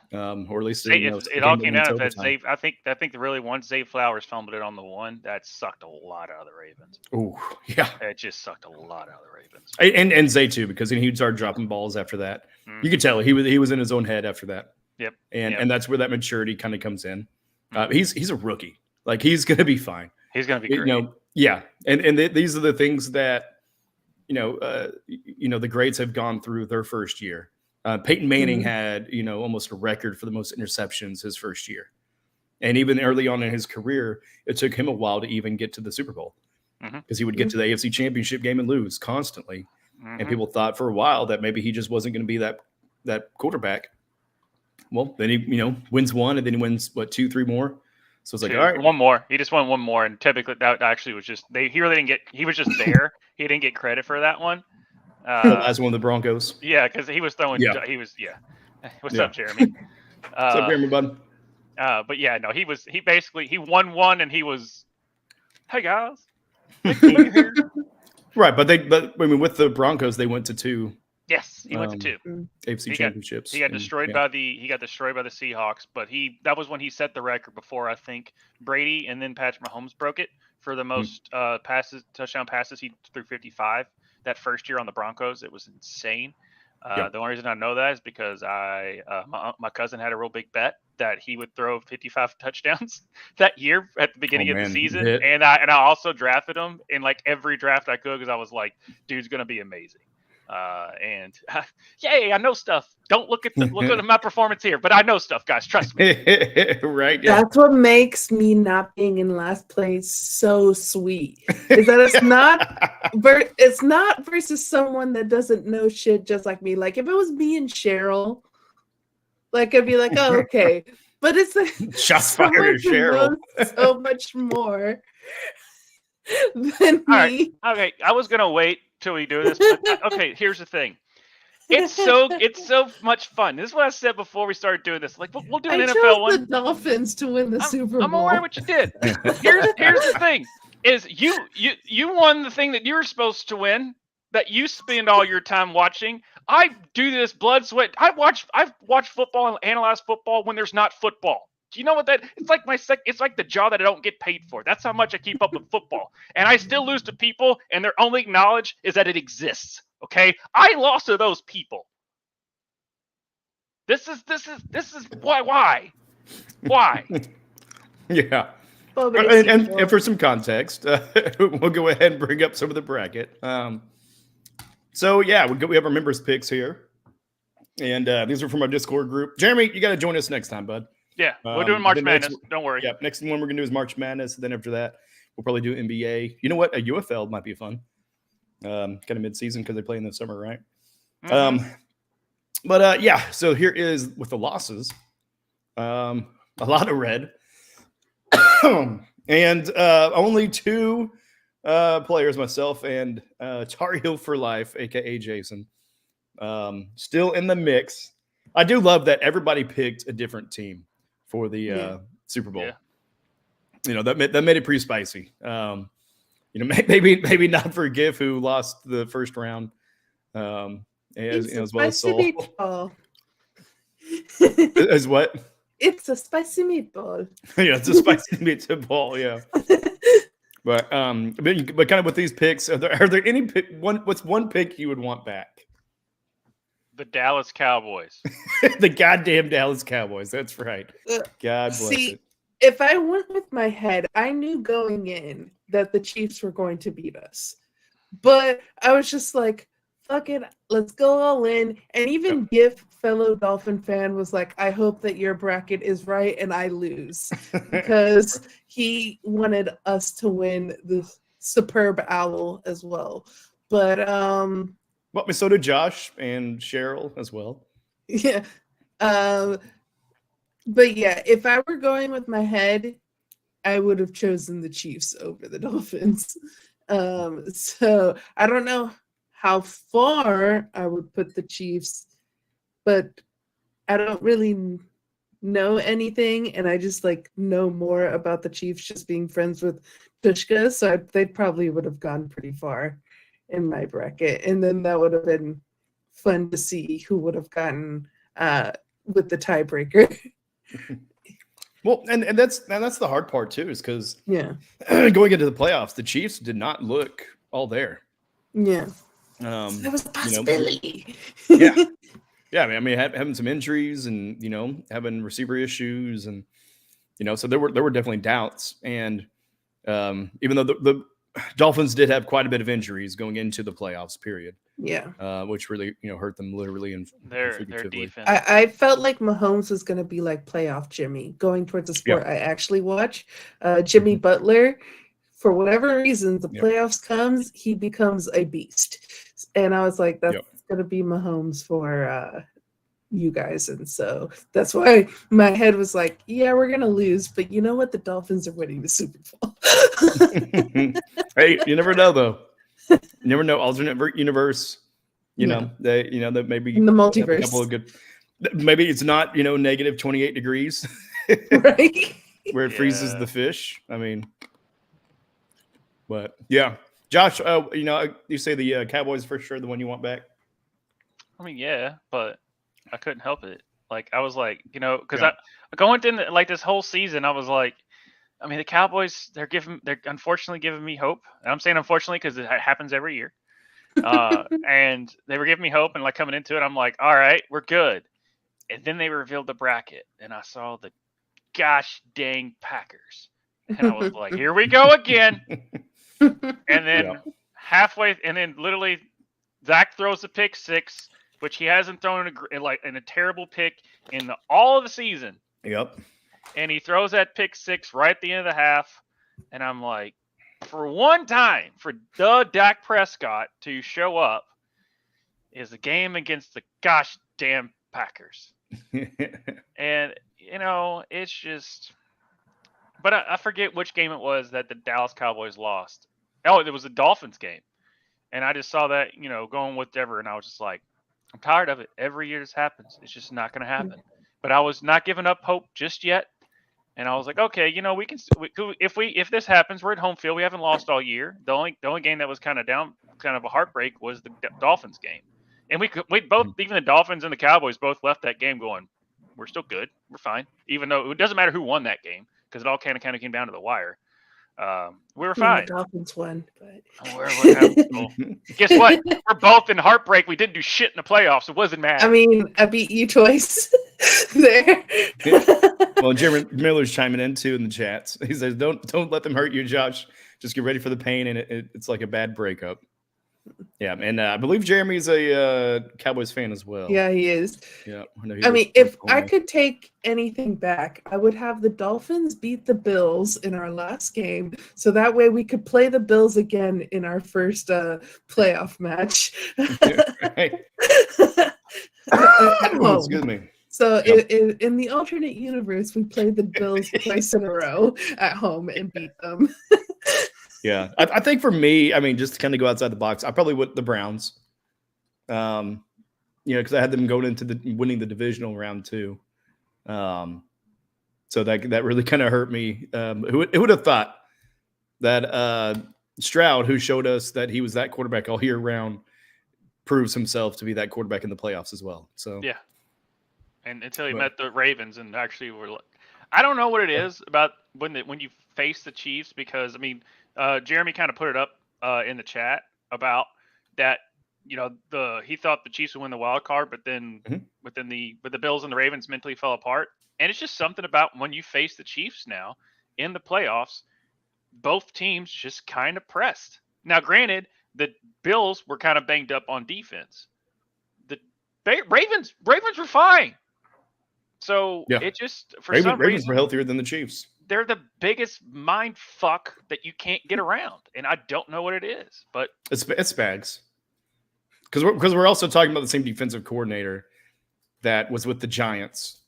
Or at least it all came down to that Zay. I think really once Zay Flowers fumbled it on the one, that sucked a lot out of the Ravens. Oh yeah, it just sucked a lot out of the Ravens. And Zay too, because he'd start dropping balls after that. You could tell he was in his own head after that. Yep. And that's where that maturity kind of comes in. He's a rookie. Like, he's gonna be fine. He's gonna be great. Yeah. And these are the things that the greats have gone through their first year. Peyton Manning had, almost a record for the most interceptions his first year. And even early on in his career, it took him a while to even get to the Super Bowl, because he would get to the AFC Championship game and lose constantly. And people thought for a while that maybe he just wasn't going to be that quarterback. Well, then he, wins one, and then he wins 2, 3 more. So it's like, all right, one more. He just won one more, and typically that actually was just he really didn't get. He was just there. He didn't get credit for that one. The last one of the Broncos. Yeah, because he was throwing. Yeah. He was. Yeah. What's up, Jeremy? What's up, Jeremy, bud? But yeah, no, he won one, and he was, hey guys. Right, but I mean, with the Broncos, they went to 2. Yes, he went to 2 AFC championships. He got destroyed by the Seahawks, but that was when he set the record before, I think, Brady and then Patrick Mahomes broke it for the most touchdown passes. He threw 55 that first year on the Broncos. It was insane. The only reason I know that is because my cousin had a real big bet that he would throw 55 touchdowns that year at the beginning of the season, and I also drafted him in like every draft I could, because I was like, dude's gonna be amazing. Yay! I know stuff. Don't look at my performance here, but I know stuff, guys. Trust me. Right? Yeah. That's what makes me not being in last place so sweet. Is that it's not versus someone that doesn't know shit just like me. Like, if it was me and Cheryl, like, I'd be like, oh, okay. But it's shots fired, Cheryl. So much more than me. Okay, I was gonna wait till we do this. But, okay, here's the thing. It's so much fun. This is what I said before we started doing this. Like, we'll do an NFL one. The Dolphins to win the Super Bowl. I'm aware of what you did. Here's the thing: is you won the thing that you were supposed to win, that you spend all your time watching. I do this blood, sweat. I've watched football and analyze football when there's not football. Do you know what that? It's like it's like the job that I don't get paid for. That's how much I keep up with football, and I still lose to people, and their only knowledge is that it exists. Okay, I lost to those people. This is why. Yeah. And for some context, we'll go ahead and bring up some of the bracket. So yeah, we have our members picks here, and these are from our Discord group. Jeremy, you got to join us next time, bud. Yeah, we're doing March then Madness. Don't worry. Yeah, next one we're gonna do is March Madness. Then after that, we'll probably do NBA. You know what? A UFL might be fun. Kind of mid-season because they play in the summer, right? But yeah. So here is with the losses. A lot of red, and only 2 players, myself and Tar Heel for Life, aka Jason, still in the mix. I do love that everybody picked a different team for the Super Bowl. Yeah. You know, that made it pretty spicy. You know, maybe not for Gif, who lost the first round, as well as Soul. Meatball. As what? It's a spicy meatball. Yeah, it's a spicy meatball. Yeah. But kind of with these picks, are there any what's one pick you would want back? The Dallas Cowboys. The goddamn Dallas Cowboys. That's right. God bless it. If I went with my head, I knew going in that the Chiefs were going to beat us. But I was just like, fuck it, let's go all in. And even Gif, fellow Dolphin fan, was like, I hope that your bracket is right and I lose. Because he wanted us to win the Superb Owl as well. But so did Josh and Cheryl as well. Yeah. But yeah, if I were going with my head, I would have chosen the Chiefs over the Dolphins. So I don't know how far I would put the Chiefs, but I don't really know anything, and I just know more about the Chiefs just being friends with Tvshka, so they probably would have gone pretty far in my bracket, and then that would have been fun to see who would have gotten with the tiebreaker. Well, and that's the hard part too, is because going into the playoffs, the Chiefs did not look all there. Yeah, there was a possibility. Yeah. I mean, having some injuries and having receiver issues, and so there were definitely doubts. And even though the Dolphins did have quite a bit of injuries going into the playoffs period. Yeah. Which really, hurt them literally and their figuratively. defense. I felt like Mahomes was going to be like playoff Jimmy, going towards the sport I actually watch. Jimmy Butler, for whatever reason, the playoffs comes, he becomes a beast. And I was like, that's going to be Mahomes for you guys. And so that's why my head was like, yeah, we're going to lose. But you know what? The Dolphins are winning the Super Bowl. Hey, you never know, though. You never know. Alternate universe, that maybe in the multiverse. A couple of good, maybe it's not, negative 28 degrees, right? Where it freezes the fish. I mean, but yeah, Josh, you say the Cowboys for sure the one you want back. I mean, yeah, but I couldn't help it. Like, I was like, because I going into this whole season, I was like, I mean, the Cowboys, they're unfortunately giving me hope. And I'm saying unfortunately because it happens every year. And they were giving me hope, and coming into it, I'm like, all right, we're good. And then they revealed the bracket, and I saw the gosh dang Packers. And I was like, here we go again. And then halfway, and then literally Zach throws a pick six, which he hasn't thrown in a terrible pick in all of the season. Yep. And he throws that pick six right at the end of the half. And I'm like, for one time, for the Dak Prescott to show up is a game against the gosh damn Packers. And, it's just... But I forget which game it was that the Dallas Cowboys lost. Oh, it was the Dolphins game. And I just saw that, going with Dever, and I was just like, I'm tired of it. Every year this happens. It's just not going to happen. But I was not giving up hope just yet. And I was like, okay, we can. If this happens, we're at home field. We haven't lost all year. The only game that was kind of a heartbreak was the Dolphins game. And we both, even the Dolphins and the Cowboys, both left that game going, we're still good, we're fine. Even though it doesn't matter who won that game because it all kind of came down to the wire. We were fine. The Dolphins won, but guess what? We're both in heartbreak. We didn't do shit in the playoffs. It wasn't mad. I mean, I beat you twice there. Well, Jeremy Miller's chiming in too in the chats. He says, "Don't let them hurt you, Josh. Just get ready for the pain, and it's like a bad breakup." Yeah, and I believe Jeremy's a Cowboys fan as well. Yeah, he is. Yeah. know he I was mean, if I Oklahoma. could take anything back, I would have the Dolphins beat the Bills in our last game, so that way we could play the Bills again in our first playoff match. Right. At home. Excuse me. So Yeah. in the alternate universe, we played the Bills twice in a row at home and beat them. Yeah, I think for me, I mean, just to kind of go outside the box, I probably would the Browns. Because I had them going into winning the divisional round too. So that really kind of hurt me. Who would have thought that Stroud, who showed us that he was that quarterback all year round, proves himself to be that quarterback in the playoffs as well. So yeah, and until he met the Ravens and actually were, I don't know what it is about when you face the Chiefs, because I mean, Jeremy kind of put it up in the chat about that. You know, he thought the Chiefs would win the wild card, but then with the Bills and the Ravens mentally fell apart. And it's just something about when you face the Chiefs now in the playoffs, both teams just kind of pressed. Now, granted, the Bills were kind of banged up on defense. The Ravens were fine. So it just some Ravens reason were healthier than the Chiefs. They're the biggest mind fuck that you can't get around, and I don't know what it is, but it's Spags. Because we're also talking about the same defensive coordinator that was with the Giants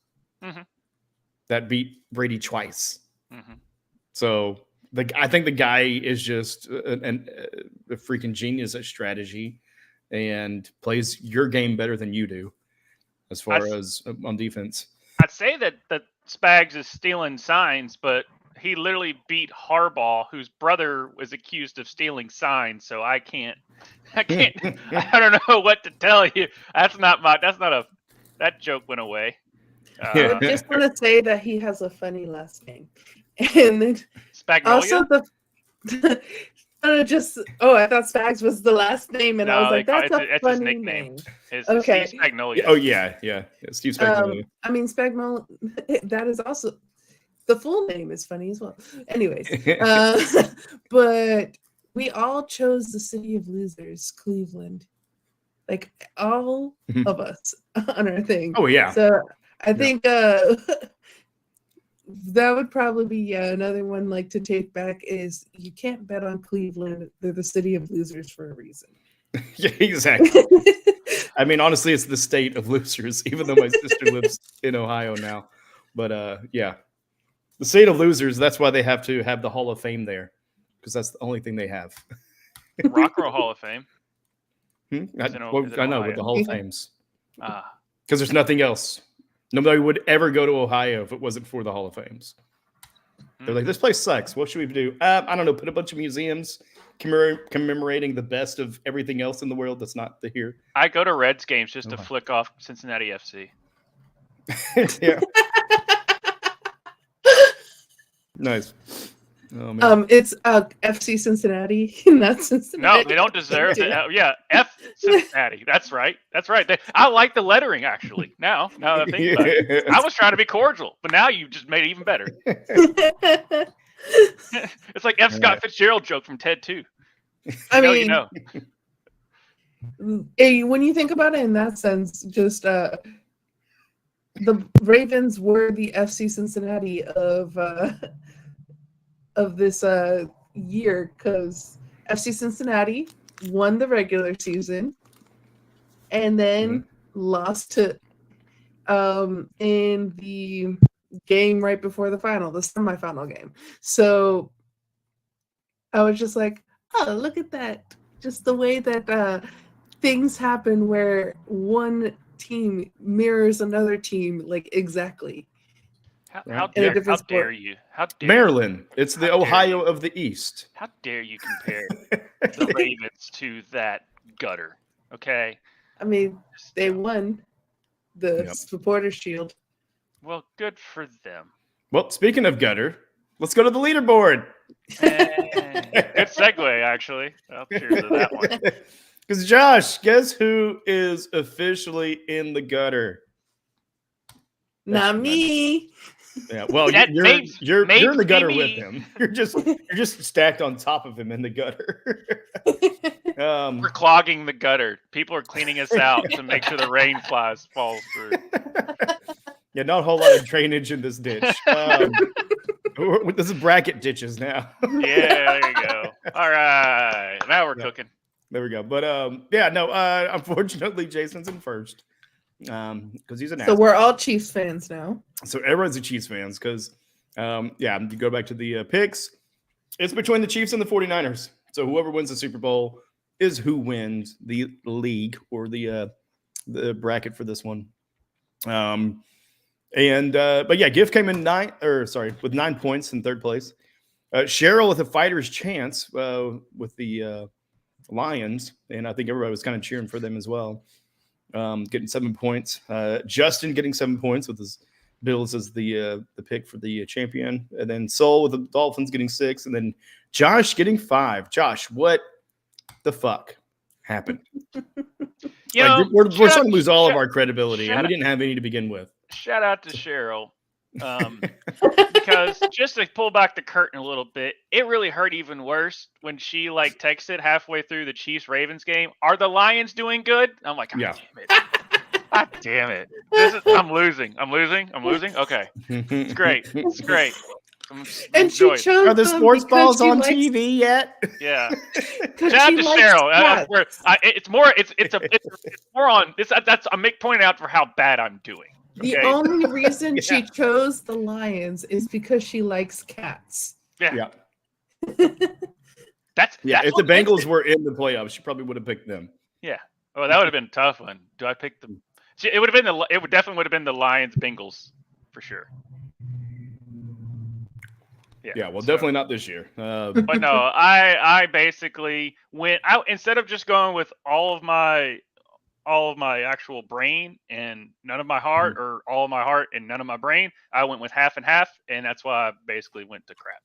that beat Brady twice. So I think the guy is just a freaking genius at strategy and plays your game better than you do as far as on defense. I'd say that Spags is stealing signs, but he literally beat Harbaugh, whose brother was accused of stealing signs. So I don't know what to tell you. That joke went away. I just want to say that he has a funny last name. And then Spagnolia? also I thought Spags was the last name, and I was like, that's a funny his nickname. name. Okay. Steve Spagnolia. Oh yeah, Steve Spagnolia. I mean, Spagnolia, that is also, the full name is funny as well. Anyways, but we all chose the city of losers, Cleveland. Like all of us on our thing. Oh yeah. So I think that would probably be another one like to take back is you can't bet on Cleveland. They're the city of losers for a reason. Yeah, exactly. I mean, honestly, it's the state of losers, even though my sister lives in Ohio now. But yeah, the state of losers, that's why they have to have the Hall of Fame there, because that's the only thing they have. Rock and Roll Hall of Fame. I know, with the Hall of Fames. Because there's nothing else. Nobody would ever go to Ohio if it wasn't for the Hall of Fames. They're like, this place sucks. What should we do? I don't know. Put a bunch of museums commemorating the best of everything else in the world that's not here. I go to Reds games just to flick off Cincinnati FC. Yeah. Nice. Oh, man. It's FC Cincinnati, not Cincinnati. No, they don't deserve it. Yeah, F Cincinnati. That's right. I like the lettering actually. Now that I think about it, I was trying to be cordial, but now you just made it even better. It's like F. Scott Fitzgerald joke from Ted 2. When you think about it in that sense, just the Ravens were the FC Cincinnati of this year, because FC Cincinnati won the regular season and then lost to in the game right before the semifinal game. So I was just like, oh, look at that. Just the way that things happen where one team mirrors another team, like exactly. How dare you? Maryland. It's the Ohio of the East. How dare you compare the Ravens to that gutter? Okay. I mean, they won the Supporter Shield. Well, good for them. Well, speaking of gutter, let's go to the leaderboard. Good segue, actually. Cheers to that one. Because Josh, guess who is officially in the gutter? Not me. Yeah, well, you're in the gutter with him. You're just stacked on top of him in the gutter. We're clogging the gutter. People are cleaning us out to make sure the rain falls through. Yeah, not a whole lot of drainage in this ditch. This is bracket ditches now. Yeah, there you go. All right, now we're cooking. There we go. But yeah, no. Unfortunately, Jason's in first because he's an. So we're all Chiefs fans now. So everyone's a Chiefs fans because, yeah, you go back to the picks. It's between the Chiefs and the 49ers. So whoever wins the Super Bowl is who wins the league or the bracket for this one. But yeah, Giff came in with 9 points in third place. Cheryl with a fighter's chance with the Lions, and I think everybody was kind of cheering for them as well. Getting 7 points. Justin getting 7 points with his Bills as the pick for the champion, and then Soul with the Dolphins getting 6, and then Josh getting 5. Josh, what the fuck happened? We're starting to lose all of our credibility, and we didn't have any to begin with. Shout out to Cheryl. Because just to pull back the curtain a little bit, it really hurt even worse when she texted halfway through the Chiefs-Ravens game, "Are the Lions doing good?" I'm like, God damn it. I'm losing. Okay. It's great. And she chose Are the sports balls on TV yet? Yeah. Shout out to Cheryl. It's more on this. I'm pointing out for how bad I'm doing. The only reason she chose the Lions is because she likes cats. Yeah. That's if the Bengals were in the playoffs, she probably would have picked them. Yeah. Oh, that would have been a tough one. Do I pick them? It would have been it definitely would have been the Lions Bengals for sure. Yeah, well, definitely not this year. But no, I basically went out instead of just going with all of my actual brain and none of my heart, or all of my heart and none of my brain. I went with half and half, and that's why I basically went to crap.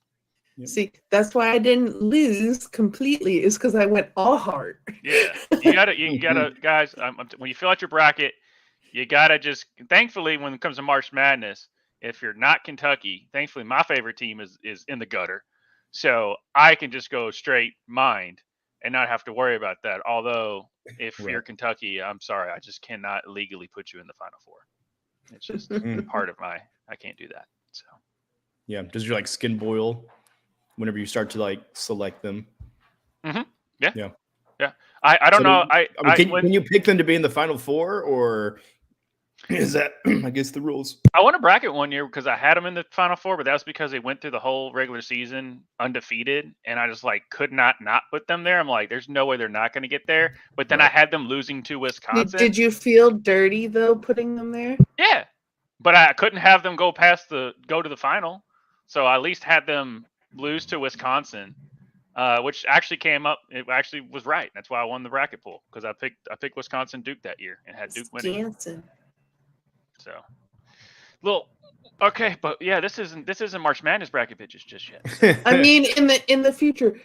Yep. See, that's why I didn't lose completely, is because I went all heart. Yeah, you gotta, guys. When you fill out your bracket, you gotta just. Thankfully, when it comes to March Madness, if you're not Kentucky, thankfully my favorite team is in the gutter, so I can just go straight mind and not have to worry about that. Although, if you're Kentucky, I'm sorry, I just cannot legally put you in the Final Four. It's just part of I can't do that. So, yeah, does your skin boil whenever you start to select them? Mm-hmm. Yeah. I don't know. Can you pick them to be in the Final Four, or is that against the rules? I won a bracket one year because I had them in the Final Four, but that was because they went through the whole regular season undefeated, and I just could not put them there. I'm like, there's no way they're not going to get there. But then I had them losing to Wisconsin. Did you feel dirty though putting them there? Yeah, but I couldn't have them go to the final, so I at least had them lose to Wisconsin, which actually came up. It actually was right. That's why I won the bracket pool, because I picked Wisconsin Duke that year and had Duke winning. So, okay, but yeah, this isn't March Madness bracket pitches just yet. I mean, in the future,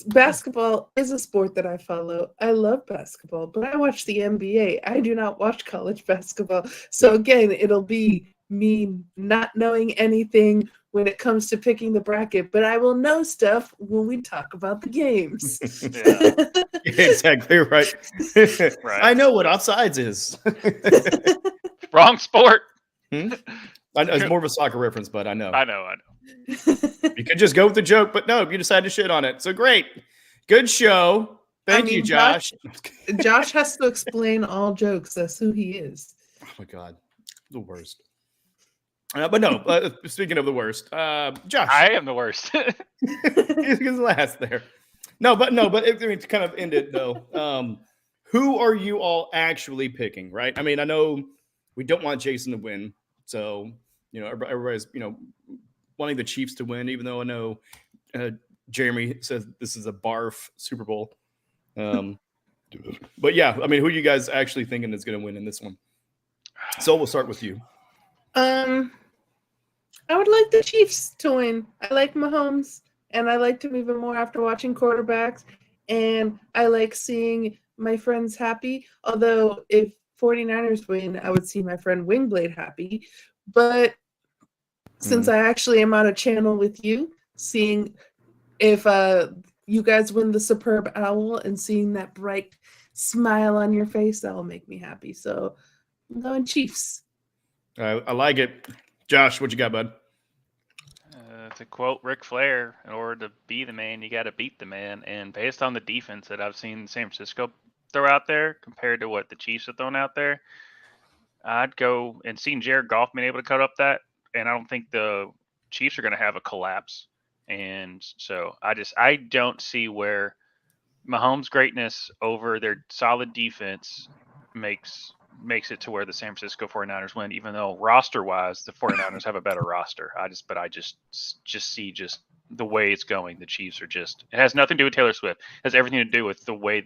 basketball is a sport that I follow. I love basketball, but I watch the NBA. I do not watch college basketball. So again, it'll be me not knowing anything when it comes to picking the bracket, but I will know stuff when we talk about the games. Exactly right. I know what offsides is. Wrong sport. I know, it's more of a soccer reference, but I know. I know. You could just go with the joke, but no, you decided to shit on it. So great. Good show. Thank you, Josh. Josh has to explain all jokes. That's who he is. Oh, my God. The worst. But no, speaking of the worst, Josh. I am the worst. He's last there. But to kind of end it, though, who are you all actually picking, right? I mean, I know we don't want Jason to win. So, everybody's, wanting the Chiefs to win, even though I know Jeremy says this is a barf Super Bowl. But yeah, I mean, who are you guys actually thinking is going to win in this one? So we'll start with you. I would like the Chiefs to win. I like Mahomes, and I like him even more after watching quarterbacks. And I like seeing my friends happy. Although if 49ers win, I would see my friend Wingblade happy. But since I actually am on a channel with you, seeing if you guys win the Superb Owl and seeing that bright smile on your face, that will make me happy. So I'm going Chiefs. I like it. Josh, what you got, bud? To quote Ric Flair, in order to be the man, you got to beat the man. And based on the defense that I've seen San Francisco throw out there compared to what the Chiefs have thrown out there, I'd go and seen Jared Goff being able to cut up that. And I don't think the Chiefs are going to have a collapse. And so I don't see where Mahomes' greatness over their solid defense makes it to where the San Francisco 49ers win, even though roster-wise, the 49ers have a better roster. I just see the way it's going. The Chiefs are it has nothing to do with Taylor Swift. It has everything to do with the way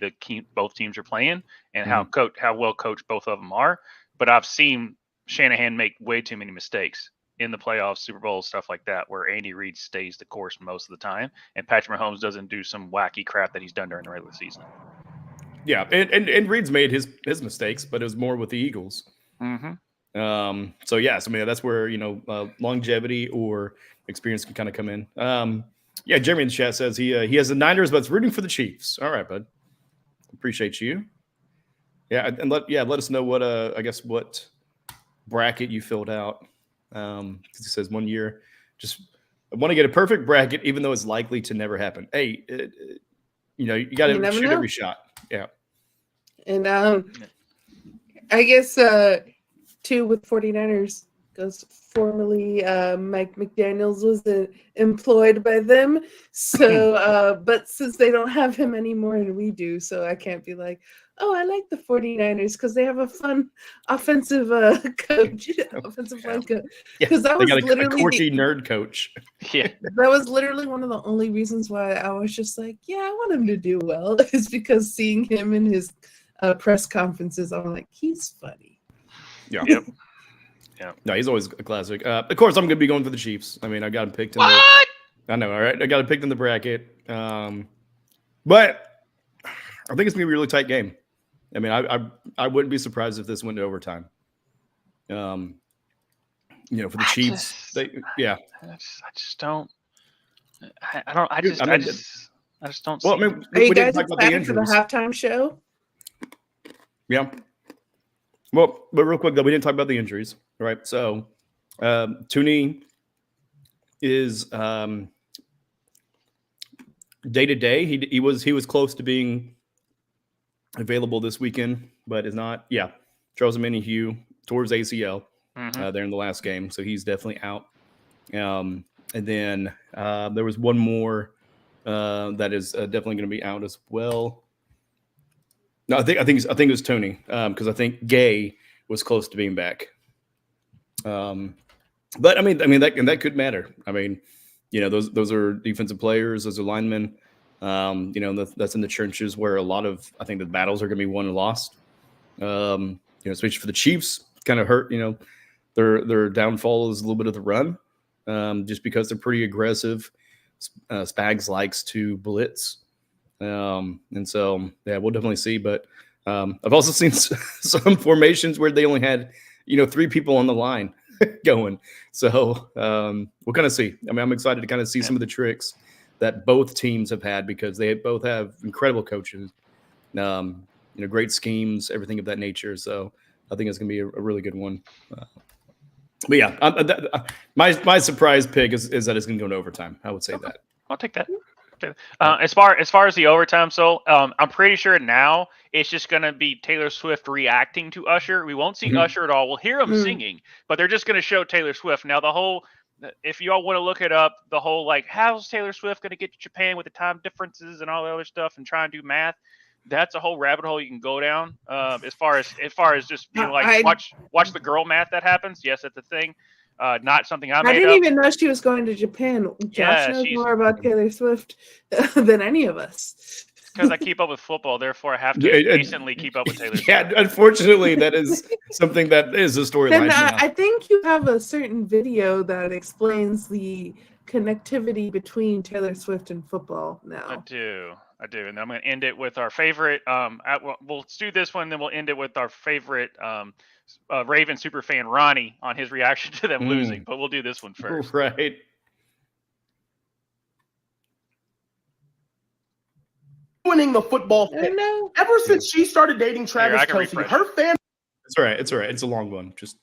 both teams are playing and how well coached both of them are. But I've seen Shanahan make way too many mistakes in the playoffs, Super Bowl, stuff like that, where Andy Reid stays the course most of the time, and Patrick Mahomes doesn't do some wacky crap that he's done during the regular season. Yeah, and Reed's made his mistakes, but it was more with the Eagles. Mm-hmm. So yes, I mean that's where longevity or experience can kind of come in. Yeah, Jeremy in the chat says he has the Niners, but it's rooting for the Chiefs. All right, bud. Appreciate you. Yeah, and let us know what what bracket you filled out. Because he says 1 year, just I want to get a perfect bracket, even though it's likely to never happen. Hey, you got to shoot every shot. Yeah. And I guess too with 49ers, because formerly Mike McDaniels was employed by them. So, but since they don't have him anymore and we do, so I can't be like, oh, I like the 49ers because they have a fun offensive coach, offensive line coach. Because that was literally a quirky nerd coach. Yeah, that was literally one of the only reasons why I was just like, yeah, I want him to do well, is because seeing him in his press conferences, I'm like, he's funny. Yeah. Yep. Yeah. No, he's always a classic. Of course, I'm going to be going for the Chiefs. I mean, I got him picked. I know, all right? I got him picked in the bracket. But I think it's going to be a really tight game. I mean, I wouldn't be surprised if this went to overtime. For the Chiefs, I just don't. I just don't. Well, see I mean, are you guys talk about the excited for the injuries. halftime show? Yeah. Well, but real quick though, we didn't talk about the injuries, right? So, Tooney is day to day. He was close to being available this weekend, but is not. Yeah, Charles Omenihu towards ACL there in the last game, so he's definitely out. And then there was one more that is definitely going to be out as well. No, I think it was Tony because I think Gay was close to being back. But I mean that could matter. I mean, those are defensive players, those are linemen. That's in the trenches where a lot of I think the battles are going to be won and lost. Especially for the Chiefs, kind of hurt. Their downfall is a little bit of the run, just because they're pretty aggressive. Spags likes to blitz. And so, yeah, we'll definitely see. But I've also seen some formations where they only had, 3 people on the line going. So we'll kind of see. I mean, I'm excited to kind of see some of the tricks that both teams have had because they both have incredible coaches, great schemes, everything of that nature. So I think it's going to be a really good one. But yeah, my surprise pick is that it's going to go to overtime. I would say that. I'll take that. As far as the overtime, so I'm pretty sure now it's just going to be Taylor Swift reacting to Usher. We won't see Usher at all. We'll hear him singing, but they're just going to show Taylor Swift. Now, if you all want to look it up, the whole how's Taylor Swift going to get to Japan with the time differences and all the other stuff and try and do math, that's a whole rabbit hole you can go down. As far as just being watch the girl math that happens. Yes, that's a thing. Not something I didn't even know she was going to Japan. Josh knows more about Taylor Swift than any of us. Because I keep up with football, therefore I have to decently keep up with Taylor Swift. Yeah, unfortunately, that is something that is a storyline. I think you have a certain video that explains the connectivity between Taylor Swift and football now. I do. And I'm going to end it with our favorite. We'll do this one, then we'll end it with our favorite Raven super fan Ronnie on his reaction to them losing. But we'll do this one first. Right. ruining the football I fan. know. Ever since she started dating Travis I can Kelce, refresh her fan It's all right. It's all right. It's a long one. Just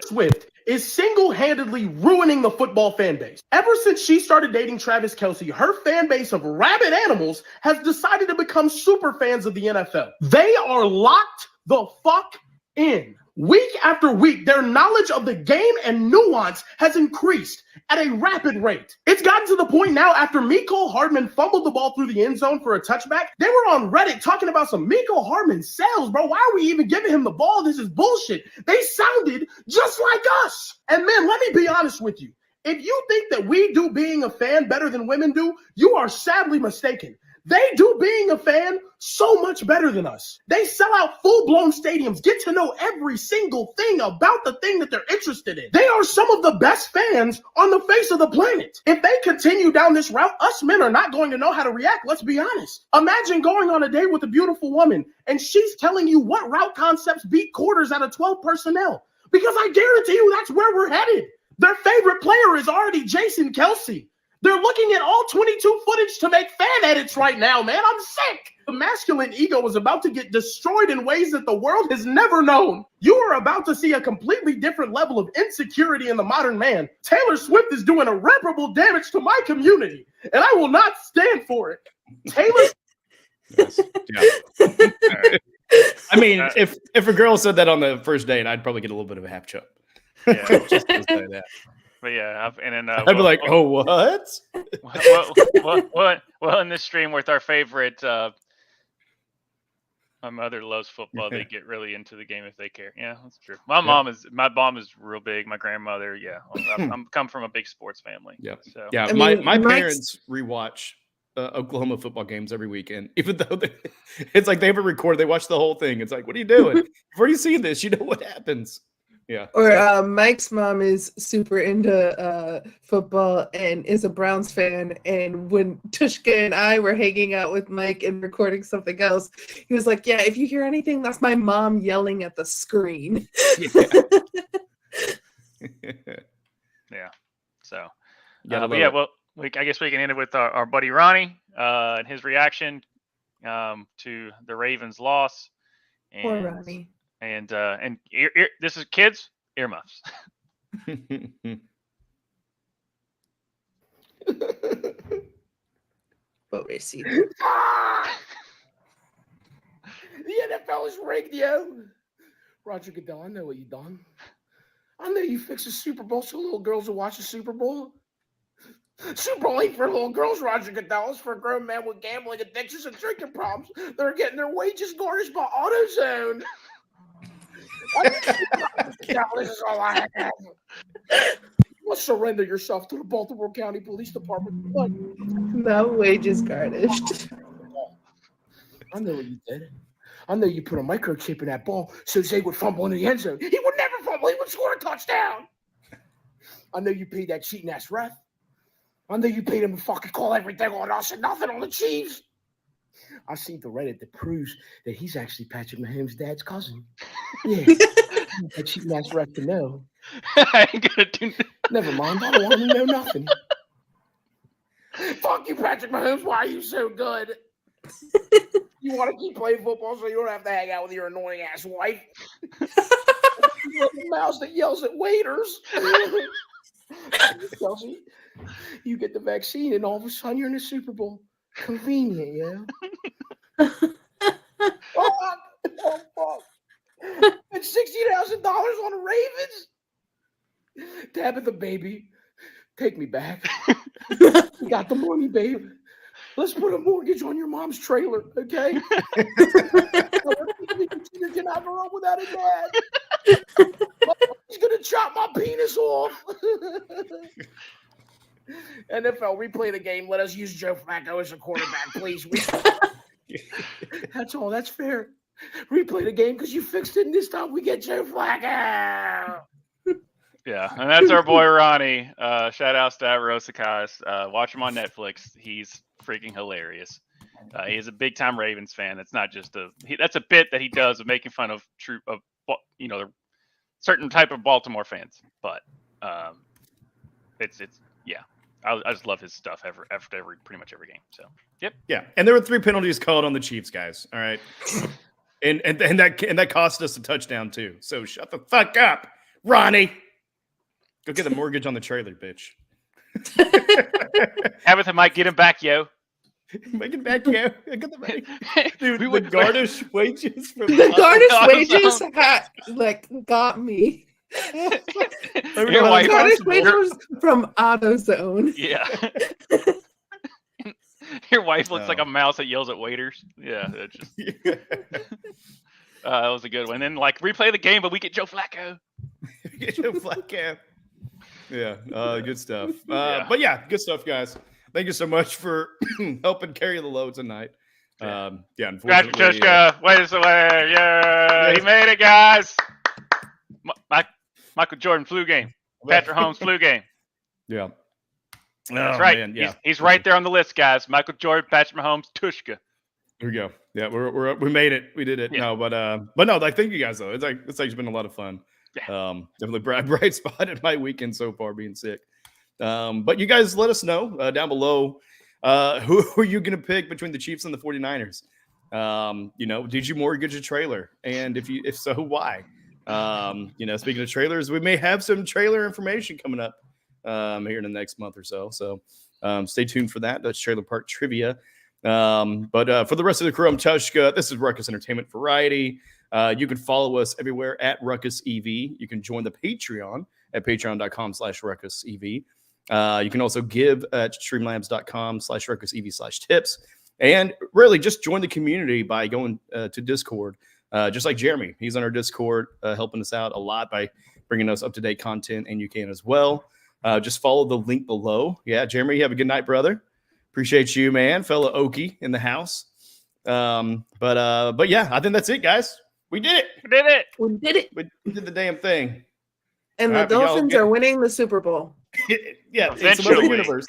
Swift is single-handedly ruining the football fan base. Ever since she started dating Travis Kelce, her fan base of rabid animals has decided to become super fans of the NFL. They are locked the fuck in. Week after week, their knowledge of the game and nuance has increased at a rapid rate. It's gotten to the point now, after Mecole Hardman fumbled the ball through the end zone for a touchback, they were on Reddit talking about some Mecole Hardman sells, bro. Why are we even giving him the ball? This is bullshit. They sounded just like us. And man, let me be honest with you. If you think that we do being a fan better than women do, you are sadly mistaken. They do being a fan so much better than us. They sell out full-blown stadiums, get to know every single thing about the thing that they're interested in. They are some of the best fans on the face of the planet. If they continue down this route, us men are not going to know how to react, let's be honest. Imagine going on a date with a beautiful woman, and she's telling you what route concepts beat quarters out of 12 personnel. Because I guarantee you that's where we're headed. Their favorite player is already Jason Kelce. They're looking at all 22 footage to make fan edits right now, man. I'm sick. The masculine ego is about to get destroyed in ways that the world has never known. You are about to see a completely different level of insecurity in the modern man. Taylor Swift is doing irreparable damage to my community, and I will not stand for it. Taylor. Yes. Yeah. All right. I mean, if a girl said that on the first date, I'd probably get a little bit of a half chub. Yeah. Just to say that. But yeah, and then I'd be like, "Oh, what?" Well, in this stream with our favorite, my mother loves football. They get really into the game if they care. Yeah, that's true. My mom is real big. My grandmother, yeah, I'm come from a big sports family. Yeah, so yeah. I mean, My parents rewatch Oklahoma football games every weekend, even though it's like they have a record. They watch the whole thing. It's like, what are you doing? You've already seen this. You know what happens. Yeah. Or Mike's mom is super into football and is a Browns fan. And when Tvshka and I were hanging out with Mike and recording something else, he was like, "Yeah, if you hear anything, that's my mom yelling at the screen." Yeah. So, Yeah. but yeah, well, I guess we can end it with our buddy Ronnie and his reaction to the Ravens' loss. And, Poor Ronnie. And this is kids earmuffs. But we see. The NFL is rigged, yo. Roger Goodell, I know what you done. I know you fixed the Super Bowl so little girls will watch the Super Bowl. Super Bowl ain't for little girls, Roger Goodell. It's for grown men with gambling addictions and drinking problems. They're getting their wages garnished by AutoZone. This is all I have. You must surrender yourself to the Baltimore County Police Department. No wages garnished. I know what you did. I know you put a microchip in that ball so Zay would fumble in the end zone. He would never fumble. He would score a touchdown. I know you paid that cheating ass ref. I know you paid him to fucking call everything on us and nothing on the Chiefs. I seen the Reddit that proves that he's actually Patrick Mahomes' dad's cousin. Yeah, that cheating ass ref to know. I ain't gonna do. Never mind. I don't want to know nothing. Fuck you, Patrick Mahomes. Why are you so good? You want to keep playing football so you don't have to hang out with your annoying ass wife? The mouse that yells at waiters. Chelsea, you get the vaccine and all of a sudden you're in the Super Bowl. Convenient, yeah. Oh, fuck. And $60,000 on the Ravens? Tabitha, baby, take me back. You got the money, babe. Let's put a mortgage on your mom's trailer, okay? You cannot go wrong without a dad. He's gonna chop my penis off. NFL, replay the game. Let us use Joe Flacco as a quarterback, please. That's all. That's fair. Replay the game because you fixed it, and this time we get Joe Flacco. Yeah, and that's our boy Ronnie. Shout outs to Rosakais. Watch him on Netflix. He's freaking hilarious. He is a big time Ravens fan. It's not just that's a bit that he does of making fun of the certain type of Baltimore fans. But it's yeah. I just love his stuff after pretty much every game. So yep. Yeah, and there were 3 penalties called on the Chiefs, guys. All right, and that cost us a touchdown too. So shut the fuck up, Ronnie. Go get the mortgage on the trailer, bitch. Tabitha might get him back, yo. Make it back, yo. Get the money. Dude, We the would- garnish wages from The garnish Awesome. wages got me. Your wife, Garnish wages from AutoZone. yeah. Your wife looks like Oh. a mouse that yells at waiters. Yeah, that's just that was a good one. And then replay the game, but we get Joe Flacco. Get your flat cap. Yeah, good stuff. Yeah. But yeah, good stuff, guys. Thank you so much for helping carry the load tonight. Yeah, Congrats, unfortunately, Tvshka. Wait a second. Yeah, he made it, guys. Michael Jordan flu game. Patrick Holmes flu game. yeah. That's Oh, right. man, yeah. He's right there on the list, guys. Michael Jordan, Patrick Mahomes, Tvshka. Here we go. Yeah, we made it. We did it. Yeah. No, but no, thank you guys though. It's actually been a lot of fun. Yeah. Definitely bright spot in my weekend so far being sick. But you guys let us know down below who are you going to pick between the Chiefs and the 49ers? Did you mortgage a trailer? And if so, why? Speaking of trailers, we may have some trailer information coming up here in the next month or so. So stay tuned for that. That's Trailer Park Trivia. But for the rest of the crew, I'm Tvshka. This is Ruckus Entertainment Variety. You can follow us everywhere at Ruckus EV. You can join the Patreon at patreon.com/RuckusEV. You can also give at streamlabs.com/RuckusEV/tips. And really just join the community by going to Discord. Just like Jeremy, he's on our Discord, helping us out a lot by bringing us up-to-date content, and you can as well. Just follow the link below. Yeah, Jeremy, you have a good night, brother. Appreciate you, man. Fellow Okie in the house. But yeah, I think that's it, guys. We did it. We did it. We did it. We did the damn thing. And All the right, but y'all Dolphins get- are winning the Super Bowl. Yeah, in some other Eventually. universe.